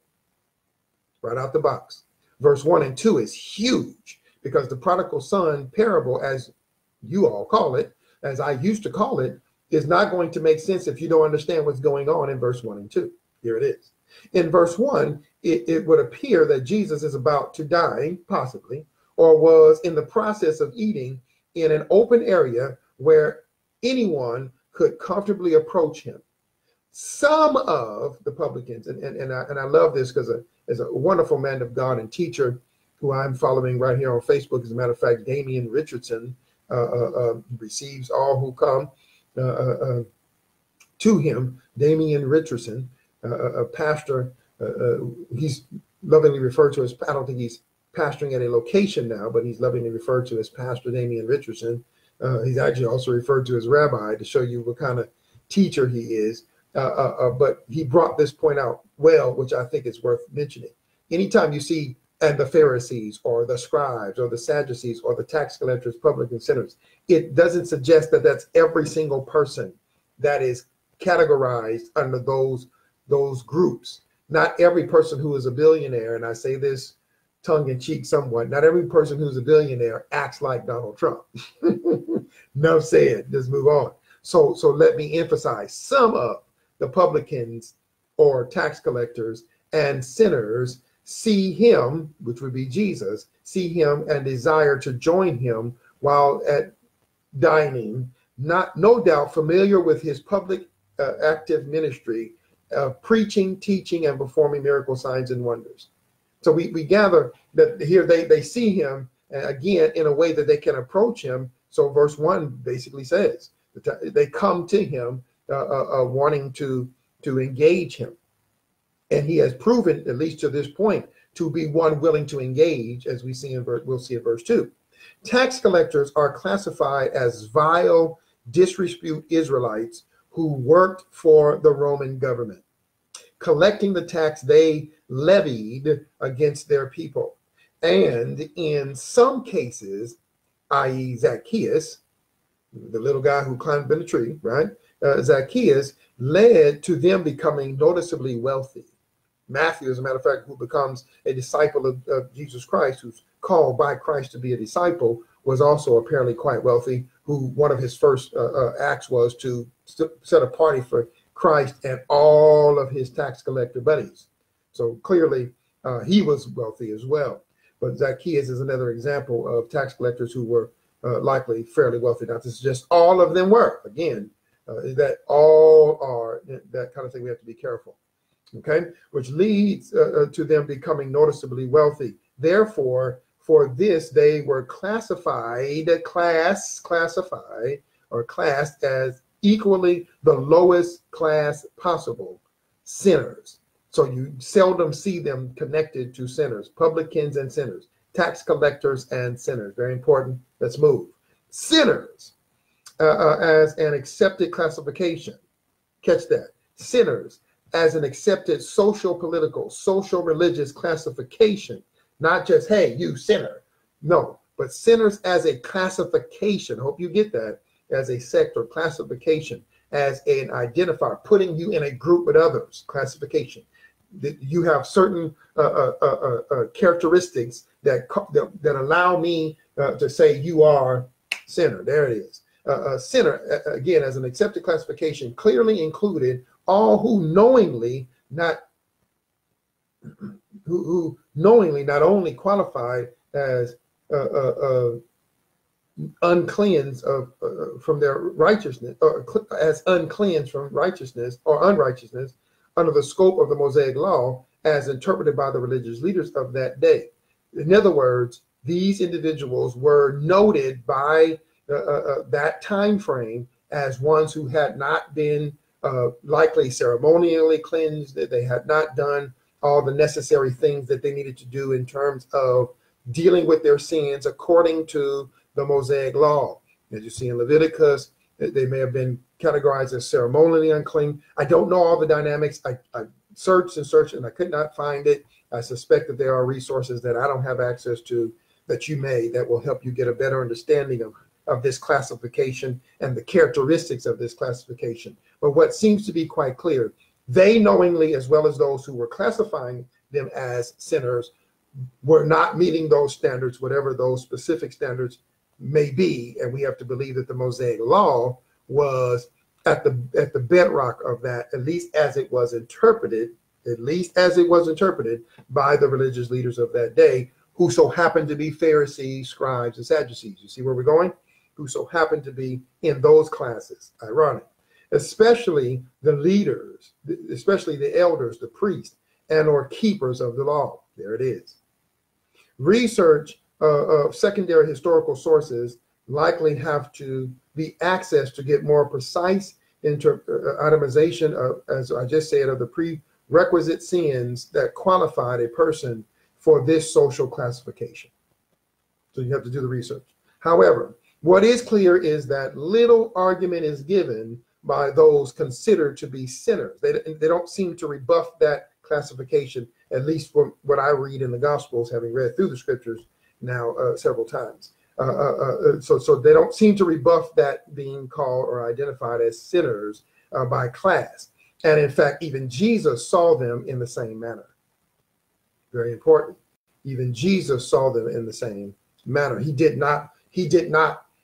right out the box. Verse 1 and 2 is huge because the prodigal son parable, as you all call it, as I used to call it, is not going to make sense if you don't understand what's going on in verse 1 and 2. Here it is. In verse 1, it would appear that Jesus is about to die, possibly, or was in the process of eating in an open area where anyone could comfortably approach him. Some of the publicans, and I love this because as a wonderful man of God and teacher who I'm following right here on Facebook, as a matter of fact, Damian Richardson, receives all who come to him. Damian Richardson, a pastor, he's lovingly referred to as, I don't think he's pastoring at a location now, but he's lovingly referred to as Pastor Damian Richardson. He's actually also referred to as rabbi to show you what kind of teacher he is. But he brought this point out well, which I think is worth mentioning. Anytime you see and the Pharisees or the scribes or the Sadducees or the tax collectors, publican sinners, it doesn't suggest that that's every single person that is categorized under those groups. Not every person who is a billionaire, and I say this tongue in cheek somewhat, not every person who's a billionaire acts like Donald Trump. No said, just move on. So let me emphasize, some of the publicans or tax collectors and sinners see him, which would be Jesus, see him and desire to join him while at dining, no doubt familiar with his public active ministry of preaching, teaching, and performing miracle signs and wonders. So we gather that here they see him again in a way that they can approach him. So verse 1 basically says that they come to him wanting to engage him. And he has proven, at least to this point, to be one willing to engage, as we'll see in verse 2. Tax collectors are classified as vile, disrepute Israelites who worked for the Roman government, collecting the tax they levied against their people. And in some cases, i.e. Zacchaeus, the little guy who climbed in the tree, right? Zacchaeus led to them becoming noticeably wealthy. Matthew, as a matter of fact, who becomes a disciple of Jesus Christ, who's called by Christ to be a disciple, was also apparently quite wealthy, who one of his first acts was to set a party for Christ and all of his tax collector buddies. So clearly he was wealthy as well. But Zacchaeus is another example of tax collectors who were likely fairly wealthy. Not to suggest all of them were. Again, that all are, that kind of thing we have to be careful. Okay, which leads to them becoming noticeably wealthy. Therefore, for this, they were classed as equally the lowest class possible, sinners. So you seldom see them connected to sinners, publicans and sinners, tax collectors and sinners. Very important. Let's move. Sinners as an accepted classification. Catch that. Sinners as an accepted social, political, social, religious classification. Not just, hey, you sinner. No, but sinners as a classification. Hope you get that. As a sect or classification, as an identifier, putting you in a group with others, classification. You have certain characteristics that allow me to say you are sinner. There it is. Sinner, again, as an accepted classification, clearly included all who knowingly not only qualified as uncleansed from their righteousness, or as uncleansed from righteousness or unrighteousness under the scope of the Mosaic law as interpreted by the religious leaders of that day. In other words, these individuals were noted by that time frame as ones who had not been likely ceremonially cleansed, that they had not done all the necessary things that they needed to do in terms of dealing with their sins according to the Mosaic law. As you see in Leviticus, they may have been categorized as ceremonially unclean. I don't know all the dynamics. I searched and searched and I could not find it. I suspect that there are resources that I don't have access to that you may, that will help you get a better understanding of this classification and the characteristics of this classification. But what seems to be quite clear, they knowingly, as well as those who were classifying them as sinners, were not meeting those standards, whatever those specific standards may be. And we have to believe that the Mosaic law was at the bedrock of that, at least as it was interpreted by the religious leaders of that day, who so happened to be Pharisees, scribes, and Sadducees. You see where we're going? Who so happened to be in those classes. Ironic. Especially the leaders, especially the elders, the priests, and or keepers of the law. There it is. Research of secondary historical sources likely have to be accessed to get more precise itemization of, as I just said, of the prerequisite sins that qualified a person for this social classification. So you have to do the research. However, what is clear is that little argument is given by those considered to be sinners. They don't seem to rebuff that classification, at least from what I read in the Gospels, having read through the scriptures now several times. So they don't seem to rebuff that being called or identified as sinners by class. And in fact, even Jesus saw them in the same manner. Very important. Even Jesus saw them in the same manner. He did not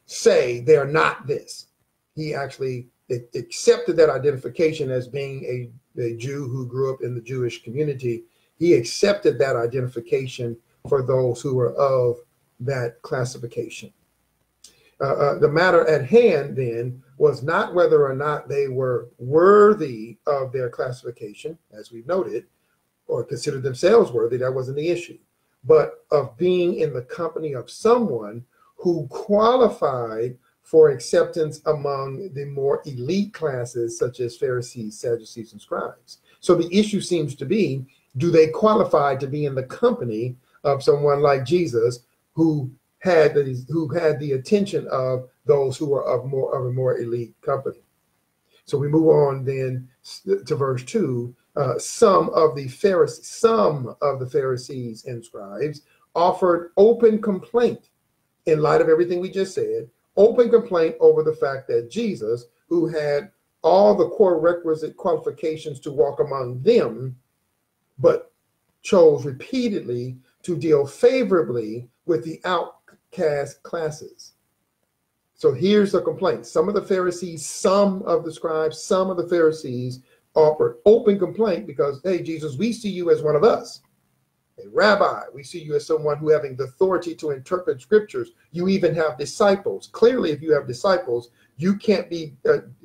say they're not this. He actually accepted that identification as being a Jew who grew up in the Jewish community. He accepted that identification for those who were of that classification. The matter at hand then was not whether or not they were worthy of their classification, as we've noted, or considered themselves worthy. That wasn't the issue, but of being in the company of someone who qualified for acceptance among the more elite classes, such as Pharisees, Sadducees, and scribes. So the issue seems to be, do they qualify to be in the company of someone like Jesus, who had the attention of those who were of a more elite company? So we move on then to verse 2. Some of the Pharisees and scribes offered open complaint, in light of everything we just said, open complaint over the fact that Jesus, who had all the core requisite qualifications to walk among them, but chose repeatedly to deal favorably with the outcast classes. So here's the complaint. Some of the Pharisees, some of the scribes, some of the Pharisees offered open complaint because, hey, Jesus, we see you as one of us. A rabbi, we see you as someone who having the authority to interpret scriptures. You even have disciples. Clearly, if you have disciples, you can't be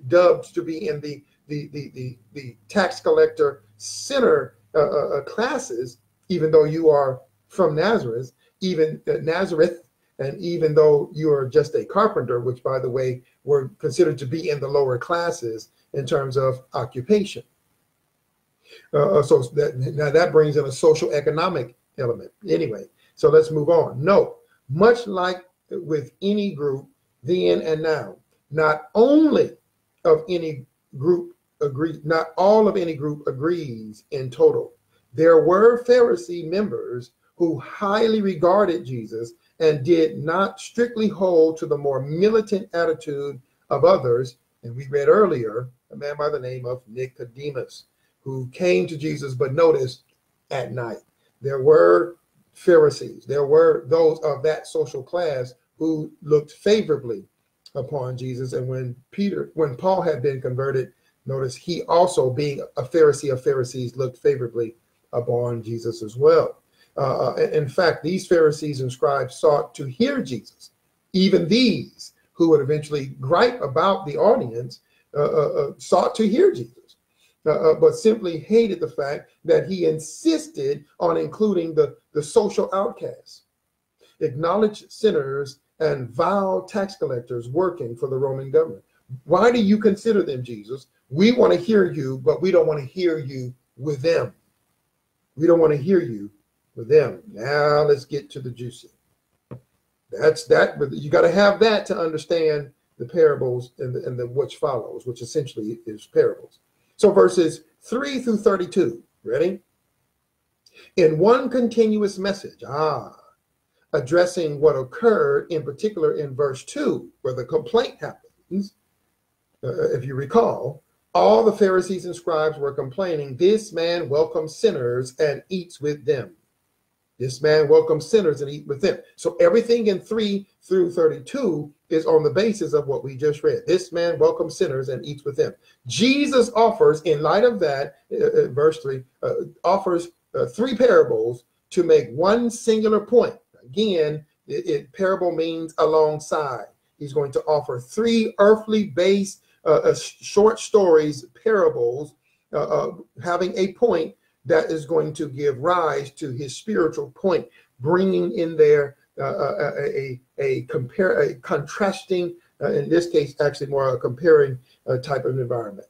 dubbed to be in the tax collector sinner classes, even though you are from Nazareth, and even though you are just a carpenter, which, by the way, were considered to be in the lower classes in terms of occupation. So that brings in a social economic element. Anyway, so let's move on. No, much like with any group then and now, not all of any group agrees in total. There were Pharisee members who highly regarded Jesus and did not strictly hold to the more militant attitude of others. And we read earlier, a man by the name of Nicodemus, who came to Jesus, but notice, at night. There were Pharisees, there were those of that social class who looked favorably upon Jesus. And when Paul had been converted, notice he also, being a Pharisee of Pharisees, looked favorably upon Jesus as well. In fact, these Pharisees and scribes sought to hear Jesus. Even these, who would eventually gripe about the audience, sought to hear Jesus. But simply hated the fact that he insisted on including the social outcasts, acknowledged sinners, and vile tax collectors working for the Roman government. Why do you consider them, Jesus? We want to hear you, but we don't want to hear you with them. We don't want to hear you with them. Now let's get to the juicy. That's that, but you got to have that to understand the parables and the which follows, which essentially is parables. So verses 3 through 32, ready? In one continuous message, addressing what occurred in particular in verse 2, where the complaint happens, if you recall, all the Pharisees and scribes were complaining, this man welcomes sinners and eats with them. This man welcomes sinners and eat with them. So everything in 3 through 32 is on the basis of what we just read. This man welcomes sinners and eats with them. Jesus offers, in light of that, verse 3, offers 3 parables to make one singular point. Again, parable means alongside. He's going to offer 3 earthly based short stories, parables, having a point that is going to give rise to his spiritual point, bringing in there a contrasting, in this case, actually more a comparing type of environment,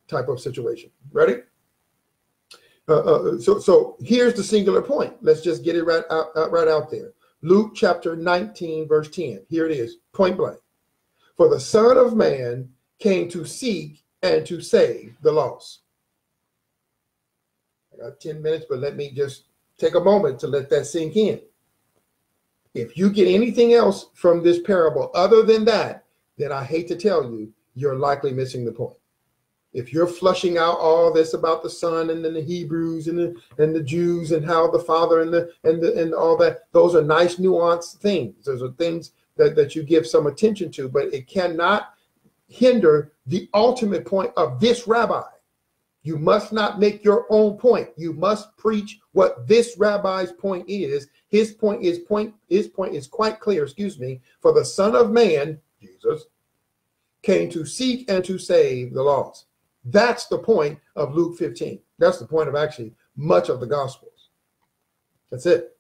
type of situation. Ready? So here's the singular point. Let's just get it right out there. Luke chapter 19, verse 10. Here it is, point blank. For the Son of Man came to seek and to save the lost. I got 10 minutes, but let me just take a moment to let that sink in. If you get anything else from this parable other than that, then I hate to tell you, you're likely missing the point. If you're flushing out all this about the Son and then the Hebrews and the Jews and how the Father and all that, those are nice nuanced things. Those are things that you give some attention to, but it cannot hinder the ultimate point of this rabbi. You must not make your own point. You must preach what this rabbi's point is. His point is quite clear, for the Son of Man, Jesus, came to seek and to save the lost. That's the point of Luke 15. That's the point of actually much of the Gospels. That's it.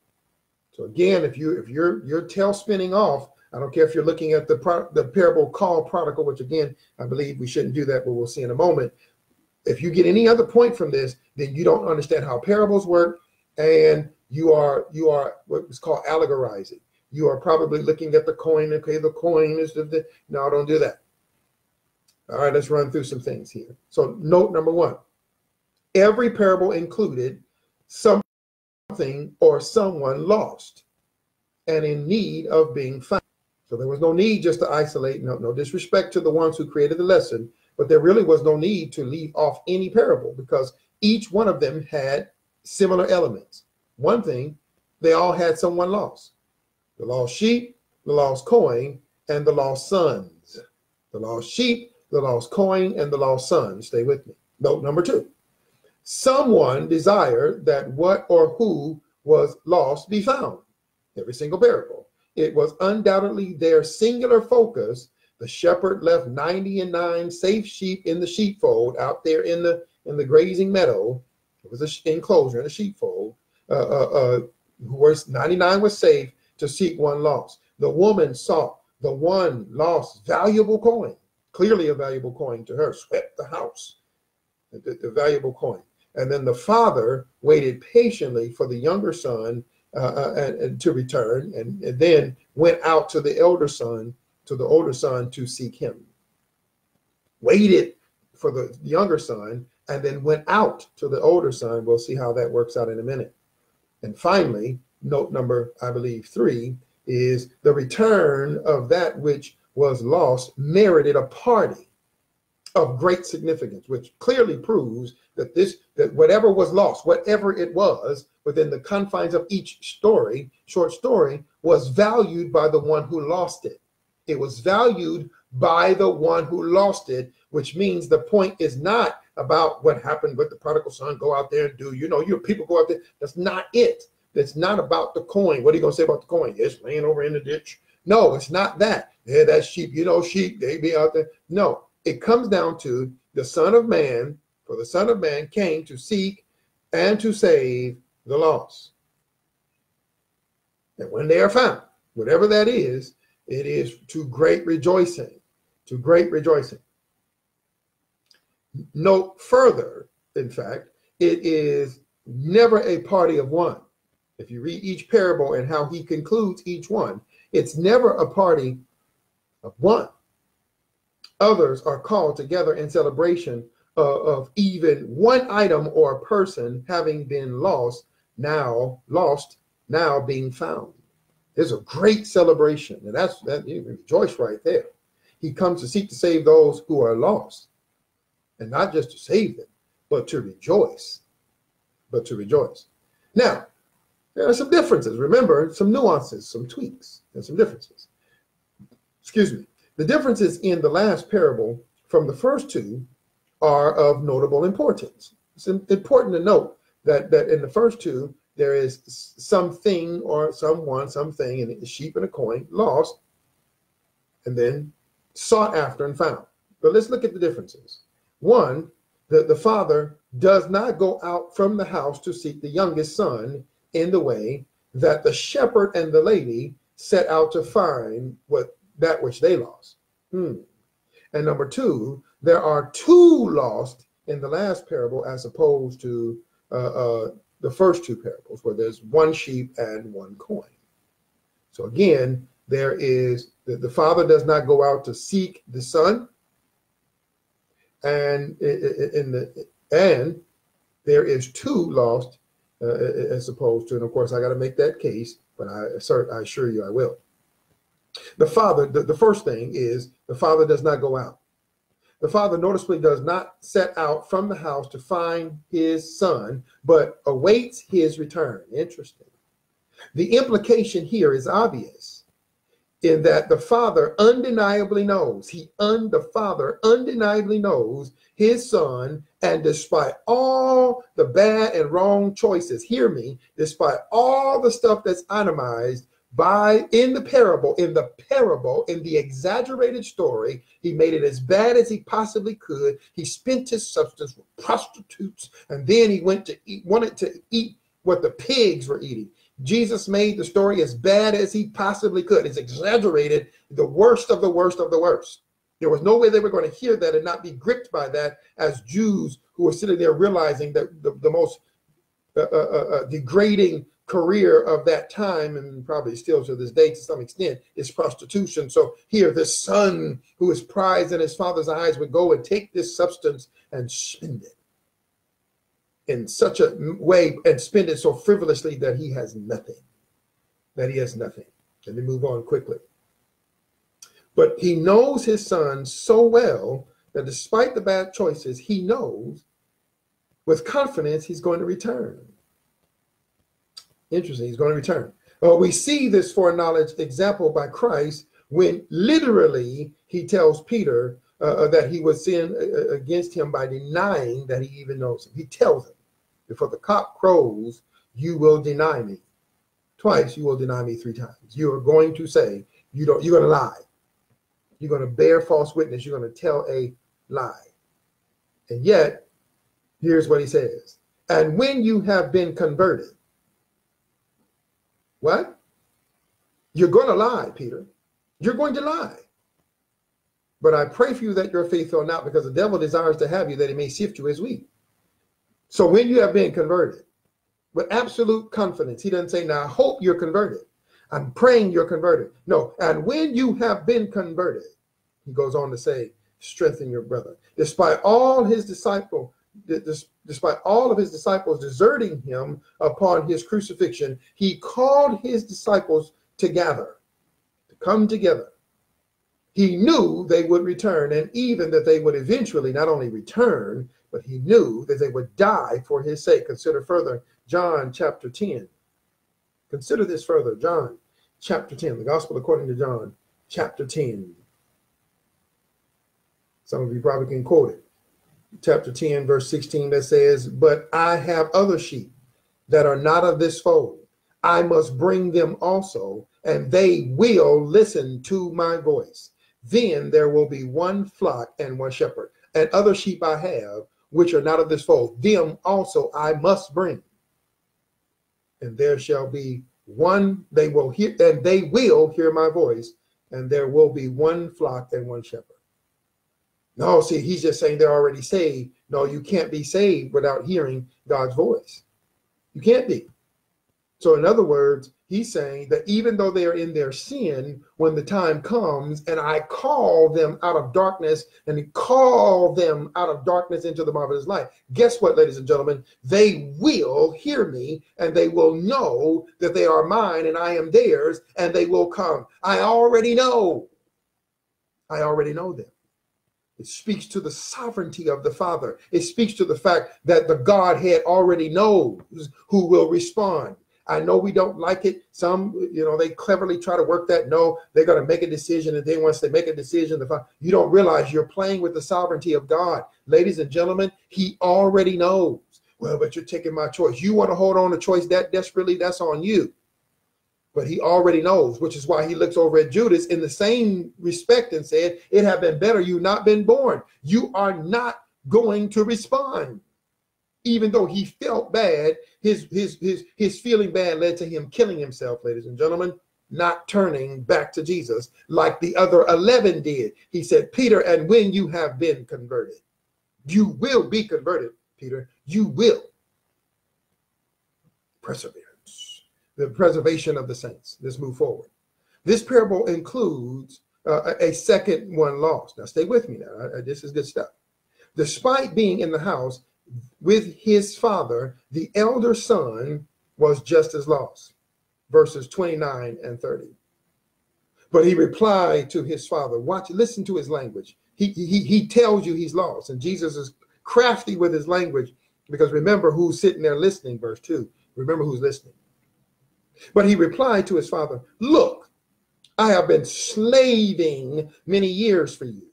So again, if you're tail spinning off, I don't care if you're looking at the parable called prodigal, which again, I believe we shouldn't do that, but we'll see in a moment. If you get any other point from this, then you don't understand how parables work, and you are what is called allegorizing. You are probably looking at the coin. Okay, the coin is no, don't do that. All right, let's run through some things here. So note number 1, every parable included something or someone lost and in need of being found. So there was no need just to isolate, no disrespect to the ones who created the lesson, but there really was no need to leave off any parable because each one of them had similar elements. One thing, they all had someone lost. The lost sheep, the lost coin, and the lost sons. The lost sheep, the lost coin, and the lost son. Stay with me. Note number 2. Someone desired that what or who was lost be found. Every single parable. It was undoubtedly their singular focus. The shepherd left 99 safe sheep in the sheepfold out there in the grazing meadow. It was an enclosure in a sheepfold. 99 was safe to seek one lost. The woman sought the one lost valuable coin. Clearly a valuable coin to her, swept the house, the valuable coin. And then the father waited patiently for the younger son and to return, and then went out to the older son to seek him. Waited for the younger son and then went out to the older son. We'll see how that works out in a minute. And finally, note number, I believe, 3 is the return of that which was lost merited a party of great significance, which clearly proves that whatever was lost, whatever it was within the confines of each short story, was valued by the one who lost it. It was valued by the one who lost it, which means the point is not about what happened with the prodigal son. Go out there and do, your people go out there. That's not it. That's not about the coin. What are you going to say about the coin? It's laying over in the ditch. No, it's not that. Yeah, that's sheep. Sheep, they be out there. No, it comes down to the Son of Man, for the Son of Man came to seek and to save the lost. And when they are found, whatever that is, it is to great rejoicing, to great rejoicing. Note further, in fact, it is never a party of one. If you read each parable and how he concludes each one, it's never a party of one. Others are called together in celebration of even one item or person having been lost now lost, now being found. There's a great celebration, and that you rejoice right there. He comes to seek to save those who are lost, and not just to save them, but to rejoice. But to rejoice. Now, there are some differences. Remember, some nuances, some tweaks, and some differences. Excuse me. The differences in the last parable from the first two are of notable importance. It's important to note that in the first two, there is something or someone, something, and a sheep and a coin lost, and then sought after and found. But let's look at the differences. One, the father does not go out from the house to seek the youngest son in the way that the shepherd and the lady set out to find that which they lost. And number two, there are two lost in the last parable as opposed to the first two parables, where there's one sheep and one coin. So again, there is the father does not go out to seek the son, and there is two lost as opposed to, and of course I got to make that case, but I assure you I will. The father, the first thing is the father does not go out. The father noticeably does not set out from the house to find his son, but awaits his return. Interesting. The implication here is obvious in that the father undeniably knows, the father undeniably knows his son, and despite all the bad and wrong choices, hear me, despite all the stuff that's itemized in the exaggerated story, he made it as bad as he possibly could. He spent his substance with prostitutes, and then he wanted to eat what the pigs were eating. Jesus made the story as bad as he possibly could. It's exaggerated, the worst of the worst of the worst. There was no way they were going to hear that and not be gripped by that as Jews who were sitting there realizing that the most degrading career of that time, and probably still to this day to some extent, is prostitution. So here, this son who is prized in his father's eyes would go and take this substance and spend it in such a way, and spend it so frivolously that he has nothing. Let me move on quickly. But he knows his son so well that despite the bad choices, he knows with confidence he's going to return. Interesting, he's going to return. We see this foreknowledge example by Christ when literally he tells Peter that he would sin against him by denying that he even knows him. He tells him, before the cock crows, you will deny me. Twice, you will deny me 3 times. You are going to say, you're going to lie. You're going to bear false witness. You're going to tell a lie. And yet, here's what he says. And when you have been converted, what? You're going to lie, Peter. You're going to lie. But I pray for you that your faith fail not, because the devil desires to have you that he may sift you as wheat. So when you have been converted, with absolute confidence, he doesn't say, now I hope you're converted. I'm praying you're converted. No, and when you have been converted, he goes on to say, strengthen your brother. Despite all of his disciples deserting him upon his crucifixion, he called his disciples to come together. He knew they would return, and even that they would eventually not only return, but he knew that they would die for his sake. Consider further John chapter 10. Consider this further, John chapter 10, the gospel according to John chapter 10. Some of you probably can quote it. Chapter 10, verse 16, that says, but I have other sheep that are not of this fold. I must bring them also, and they will listen to my voice. Then there will be one flock and one shepherd. And other sheep I have, which are not of this fold. Them also I must bring. And there shall be one, they will hear my voice, and there will be one flock and one shepherd. No, see, he's just saying they're already saved. No, you can't be saved without hearing God's voice. You can't be. So in other words, he's saying that even though they are in their sin, when the time comes and I call them out of darkness and call them out of darkness into the marvelous light, guess what, ladies and gentlemen? They will hear me and they will know that they are mine and I am theirs, and they will come. I already know. I already know them. It speaks to the sovereignty of the Father. It speaks to the fact that the Godhead already knows who will respond. I know we don't like it. Some, they cleverly try to work that. No, they're going to make a decision. And then once they make a decision, you don't realize you're playing with the sovereignty of God. Ladies and gentlemen, he already knows. Well, but you're taking my choice. You want to hold on to choice that desperately, that's on you. But he already knows, which is why he looks over at Judas in the same respect and said, it had been better you not been born. You are not going to respond. Even though he felt bad, his feeling bad led to him killing himself, ladies and gentlemen, not turning back to Jesus like the other 11 did. He said, Peter, and when you have been converted, you will be converted, Peter. You will. Perseverance, the preservation of the saints. Let's move forward. This parable includes a second one lost. Now, stay with me now. This is good stuff. Despite being in the house with his father, the elder son was just as lost. Verses 29 and 30. But he replied to his father. Listen to his language. He tells you he's lost. And Jesus is crafty with his language, because remember who's sitting there listening, verse 2. Remember who's listening. But he replied to his father, look, I have been slaving many years for you,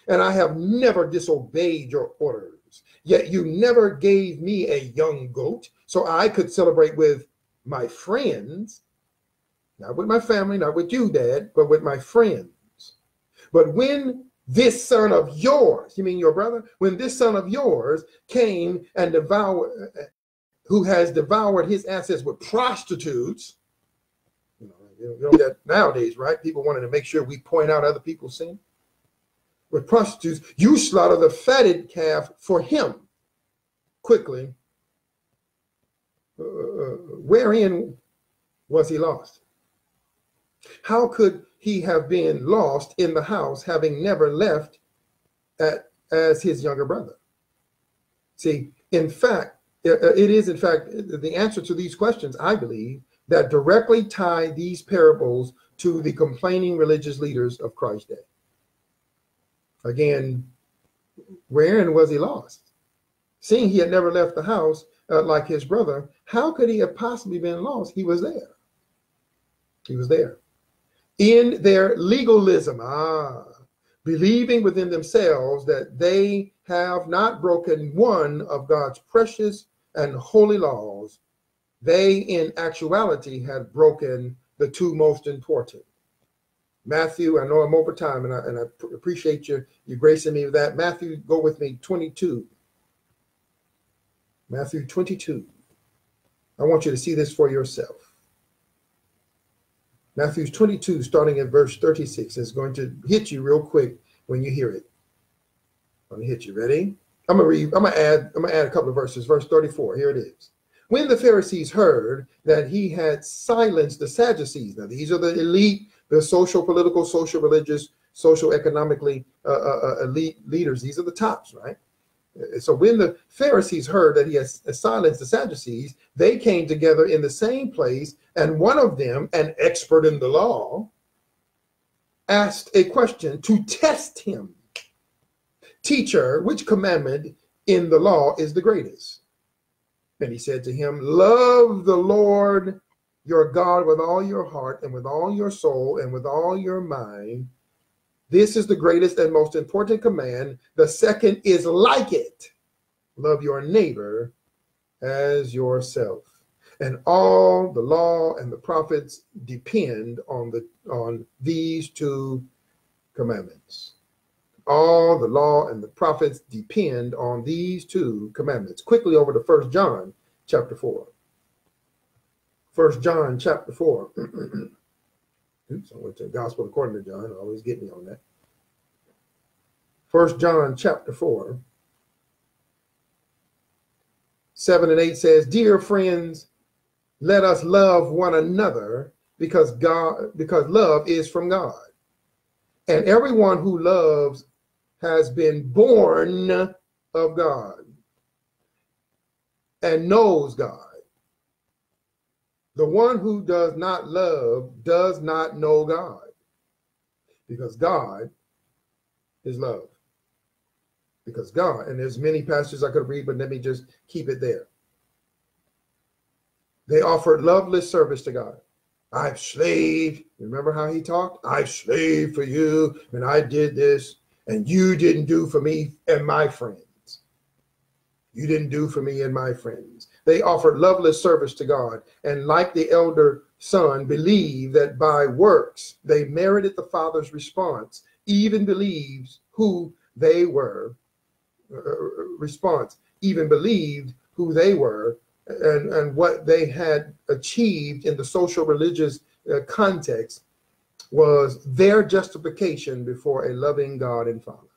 and I have never disobeyed your orders. Yet you never gave me a young goat so I could celebrate with my friends, not with my family, not with you, Dad, but with my friends. But when this son of yours, you mean your brother? When this son of yours came and who has devoured his assets with prostitutes, you know that nowadays, right? People wanted to make sure we point out other people's sin. With prostitutes, you slaughter the fatted calf for him. Quickly, wherein was he lost? How could he have been lost in the house, having never left as his younger brother? See, in fact, it is in fact the answer to these questions, I believe, that directly tie these parables to the complaining religious leaders of Christ's day. Again, wherein was he lost? Seeing he had never left the house like his brother, how could he have possibly been lost? He was there. He was there. In their legalism, believing within themselves that they have not broken one of God's precious and holy laws, they in actuality had broken the two most important. Matthew, I know I'm over time, and I appreciate you gracing me with that. Matthew, go with me, 22. Matthew 22. I want you to see this for yourself. Matthew 22, starting at verse 36, is going to hit you real quick when you hear it. I'm gonna hit you. Ready? I'm gonna add a couple of verses. Verse 34. Here it is. When the Pharisees heard that he had silenced the Sadducees, now these are the elite, the social, political, social, religious, social, economically elite leaders. These are the tops, right? So when the Pharisees heard that he has silenced the Sadducees, they came together in the same place, and one of them, an expert in the law, asked a question to test him. Teacher, which commandment in the law is the greatest? And he said to him, love the Lord your God with all your heart and with all your soul and with all your mind. This is the greatest and most important command. The second is like it. Love your neighbor as yourself. And all the law and the prophets depend on these two commandments. All the law and the prophets depend on these two commandments. Quickly over to 1 John chapter 4. 1 John chapter 4. Oops, I went to the Gospel according to John. Always get me on that. 1 John chapter 4. 7 and 8 says, dear friends, let us love one another, because love is from God. And everyone who loves has been born of God and knows God. The one who does not love does not know God, because God is love. Because God, and there's many passages I could read, but let me just keep it there. They offered loveless service to God. I've slaved. Remember how he talked? I've slaved for you, and I did this, and you didn't do for me and my friends. You didn't do for me and my friends. They offered loveless service to God, and like the elder son, believed that by works they merited the Father's response, even believes who they were, even believed who they were, and what they had achieved in the social religious context was their justification before a loving God and Father.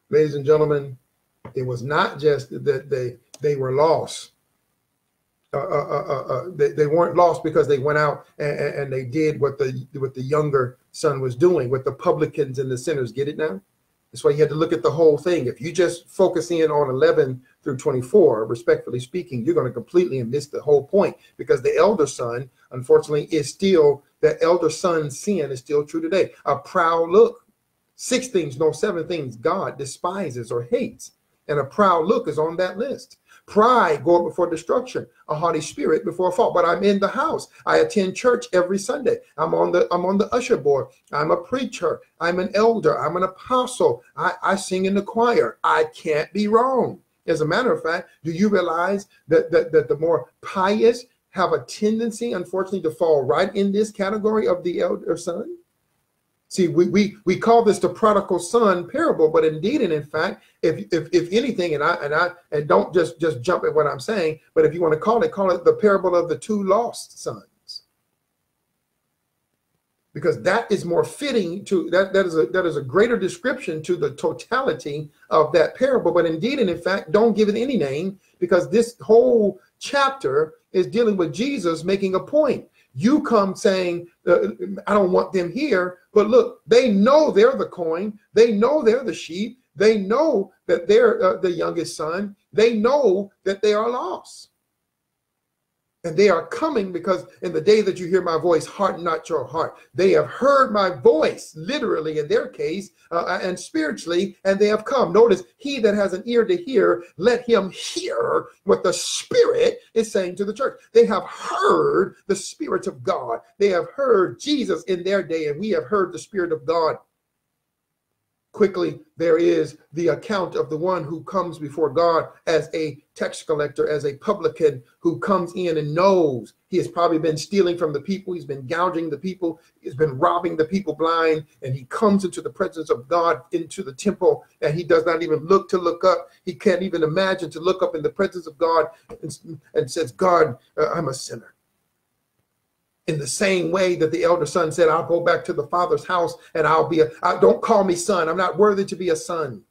Ladies and gentlemen, it was not just that they were lost. They weren't lost because they went out and they did what the younger son was doing, what the publicans and the sinners. Get it now? That's why you had to look at the whole thing. If you just focus in on 11 through 24, respectfully speaking, you're going to completely miss the whole point, because the elder son, unfortunately, is still, the elder son's sin is still true today. A proud look. 6 things, no, 7 things God despises or hates. And a proud look is on that list. Pride, going before destruction. A haughty spirit before a fall. But I'm in the house. I attend church every Sunday. I'm on the usher board. I'm a preacher. I'm an elder. I'm an apostle. I sing in the choir. I can't be wrong. As a matter of fact, do you realize that the more pious have a tendency, unfortunately, to fall right in this category of the elder son? See, we call this the prodigal son parable, but indeed and in fact, if anything, and don't just jump at what I'm saying, but if you want to call it the parable of the 2 lost sons, because that is more fitting to that is a greater description to the totality of that parable. But indeed and in fact, don't give it any name, because this whole chapter is dealing with Jesus making a point. You come saying, I don't want them here. But look, they know they're the coin. They know they're the sheep. They know that they're the youngest son. They know that they are lost. And they are coming because in the day that you hear my voice, harden not your heart. They have heard my voice, literally in their case, and spiritually, and they have come. Notice, he that has an ear to hear, let him hear what the Spirit is saying to the church. They have heard the Spirit of God. They have heard Jesus in their day, and we have heard the Spirit of God. Quickly, there is the account of the one who comes before God as a tax collector, as a publican, who comes in and knows he has probably been stealing from the people. He's been gouging the people. He's been robbing the people blind. And he comes into the presence of God, into the temple, and he does not even look up. He can't even imagine to look up in the presence of God and says, God, I'm a sinner. In the same way that the elder son said, I'll go back to the Father's house and don't call me son. I'm not worthy to be a son.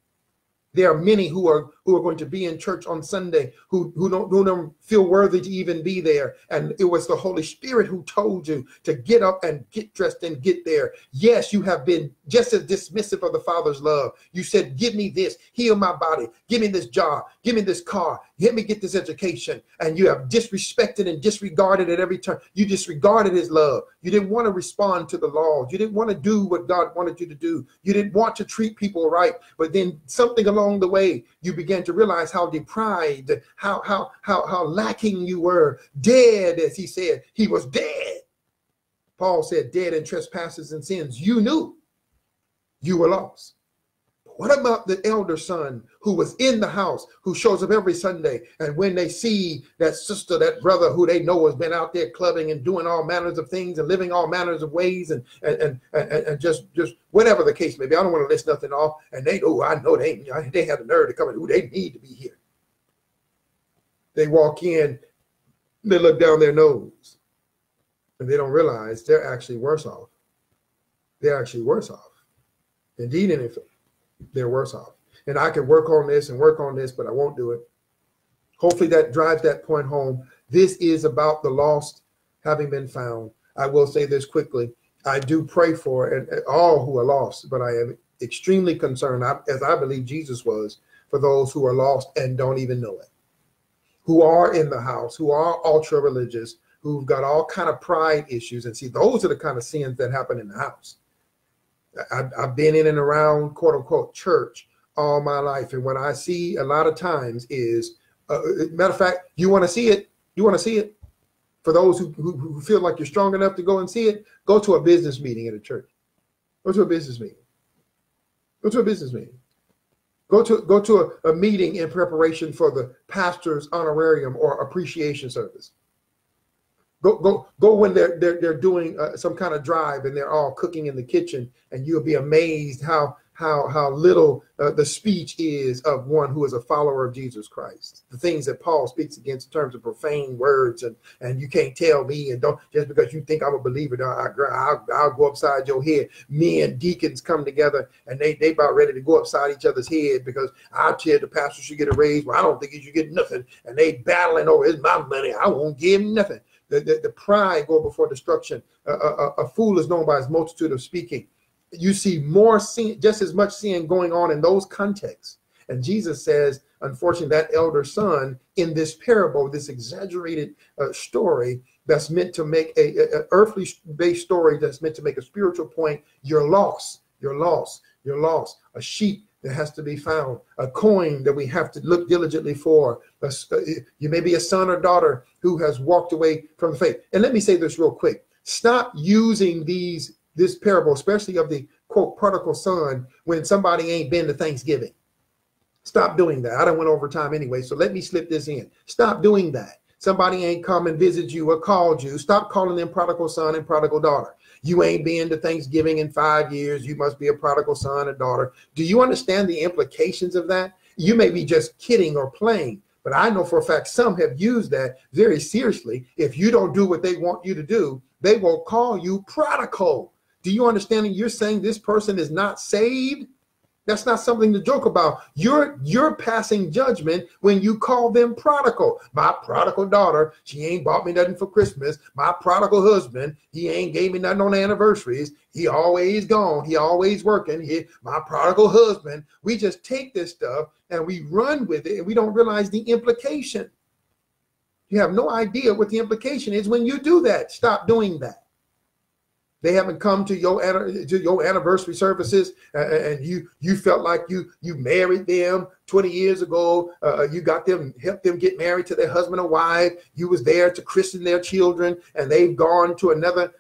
There are many who are going to be in church on Sunday who don't feel worthy to even be there. And it was the Holy Spirit who told you to get up and get dressed and get there. Yes, you have been just as dismissive of the Father's love. You said, give me this, heal my body, give me this job, give me this car, let me get this education. And you have disrespected and disregarded at every turn. You disregarded his love. You didn't want to respond to the laws. You didn't want to do what God wanted you to do. You didn't want to treat people right. But then something along the way, you began to realize how deprived, how lacking you were. Dead, as he said, he was dead. Paul said, dead in trespasses and sins. You knew you were lost. What about the elder son who was in the house, who shows up every Sunday, and when they see that sister, that brother who they know has been out there clubbing and doing all manners of things and living all manners of ways and just whatever the case may be, I don't want to list nothing off, and they know, I know they have the nerve to come in, who they need to be here. They walk in, they look down their nose, and they don't realize they're actually worse off. They're actually worse off. Indeed, and if they're worse off. And I can work on this, but I won't do it. Hopefully that drives that point home. This is about the lost having been found. I will say this quickly. I do pray for and all who are lost, but I am extremely concerned, as I believe Jesus was, for those who are lost and don't even know it, who are in the house, who are ultra religious, who've got all kind of pride issues. And see, those are the kind of sins that happen in the house. I've been in and around, quote unquote, church all my life. And what I see a lot of times is, matter of fact, you want to see it. You want to see it. For those who feel like you're strong enough to go and see it, go to a business meeting at a church. Go to a business meeting. Go to a business meeting. Go to a meeting in preparation for the pastor's honorarium or appreciation service. Go when they're doing some kind of drive and they're all cooking in the kitchen, and you'll be amazed how little the speech is of one who is a follower of Jesus Christ. The things that Paul speaks against in terms of profane words and you can't tell me, and don't just because you think I'm a believer, I'll go upside your head. Me and deacons come together and they about ready to go upside each other's head because I tell the pastor should get a raise. Well, I don't think he should get nothing, and they battling over it's my money. I won't give him nothing. The pride go before destruction. A fool is known by his multitude of speaking. You see more sin, just as much sin going on in those contexts. And Jesus says, unfortunately, that elder son in this parable, this exaggerated story that's meant to make a earthly based story that's meant to make a spiritual point. You're lost. You're lost. You're lost. A sheep that has to be found, a coin that we have to look diligently for. You may be a son or daughter who has walked away from the faith. And let me say this real quick. Stop using this parable, especially of the quote prodigal son, when somebody ain't been to Thanksgiving. Stop doing that. I don't went over time anyway, so let me slip this in. Stop doing that. Somebody ain't come and visit you or called you. Stop calling them prodigal son and prodigal daughter. You ain't been to Thanksgiving in 5 years. You must be a prodigal son or daughter. Do you understand the implications of that? You may be just kidding or playing, but I know for a fact some have used that very seriously. If you don't do what they want you to do, they will call you prodigal. Do you understand that you're saying this person is not saved? That's not something to joke about. You're passing judgment when you call them prodigal. My prodigal daughter, she ain't bought me nothing for Christmas. My prodigal husband, he ain't gave me nothing on anniversaries. He always gone. He always working. My prodigal husband. We just take this stuff and we run with it, and we don't realize the implication. You have no idea what the implication is when you do that. Stop doing that. They haven't come to your anniversary services, and you felt like you married them 20 years ago. You helped them get married to their husband or wife. You was there to christen their children, and they've gone to another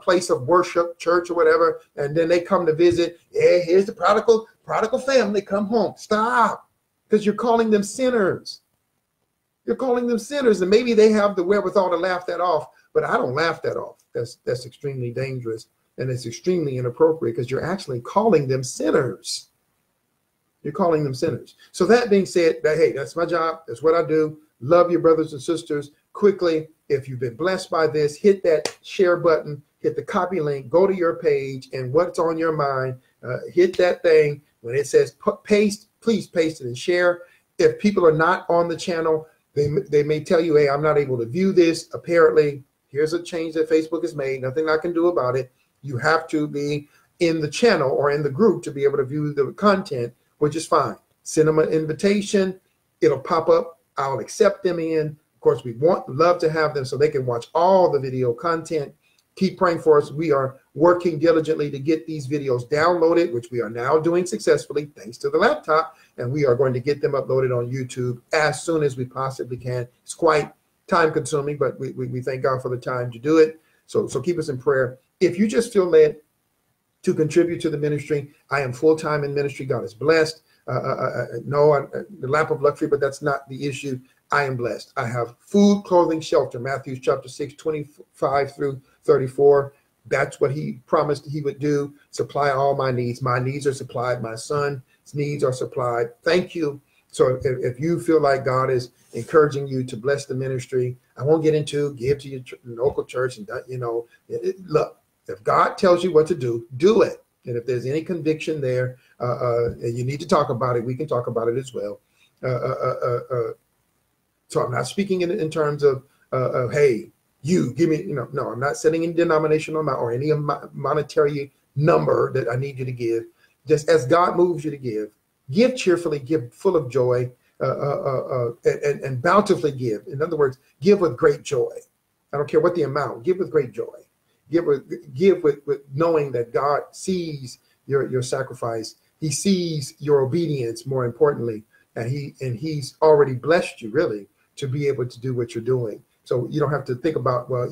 place of worship, church or whatever, and then they come to visit. Yeah, here's the prodigal family. Come home. Stop, because you're calling them sinners. You're calling them sinners, and maybe they have the wherewithal to laugh that off. But I don't laugh that off. That's extremely dangerous, and it's extremely inappropriate because you're actually calling them sinners. You're calling them sinners. So that being said, hey, that's my job. That's what I do. Love your brothers and sisters. Quickly, if you've been blessed by this, hit that share button, hit the copy link, go to your page, and what's on your mind, hit that thing. When it says paste, please paste it and share. If people are not on the channel, they may tell you, hey, I'm not able to view this. Apparently, here's a change that Facebook has made. Nothing I can do about it. You have to be in the channel or in the group to be able to view the content, which is fine. Send them an invitation. It'll pop up. I'll accept them in. Of course, we love to have them so they can watch all the video content. Keep praying for us. We are working diligently to get these videos downloaded, which we are now doing successfully thanks to the laptop. And we are going to get them uploaded on YouTube as soon as we possibly can. It's quite time consuming, but we thank God for the time to do it. So keep us in prayer. If you just feel led to contribute to the ministry, I am full-time in ministry. God is blessed. The lamp of luxury, but that's not the issue. I am blessed. I have food, clothing, shelter. Matthew chapter 6, 25 through 34. That's what he promised he would do. Supply all my needs. My needs are supplied. My son's needs are supplied. Thank you. So if you feel like God is encouraging you to bless the ministry, I won't get into give to your local church. And, look, if God tells you what to do, do it. And if there's any conviction there, and you need to talk about it, we can talk about it as well. So I'm not speaking in terms of hey, you give me, no, I'm not setting any denominational amount or any monetary number that I need you to give. Just as God moves you to give cheerfully, give full of joy, and bountifully give. In other words, give with great joy. I don't care what the amount, give with great joy. Give with knowing that God sees your sacrifice. He sees your obedience, more importantly, and he's already blessed you really to be able to do what you're doing. So you don't have to think about, well,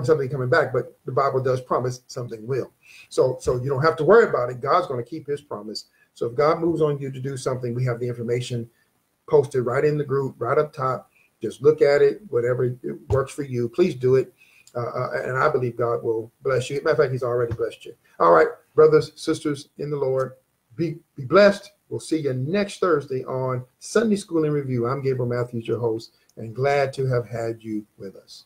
something coming back, but the Bible does promise something will. So you don't have to worry about it. God's going to keep his promise. So if God moves on you to do something, we have the information posted right in the group, right up top. Just look at it, whatever it works for you. Please do it. And I believe God will bless you. Matter of fact, he's already blessed you. All right, brothers, sisters in the Lord, be blessed. We'll see you next Thursday on Sunday School in Review. I'm Gabriel Matthews, your host, and glad to have had you with us.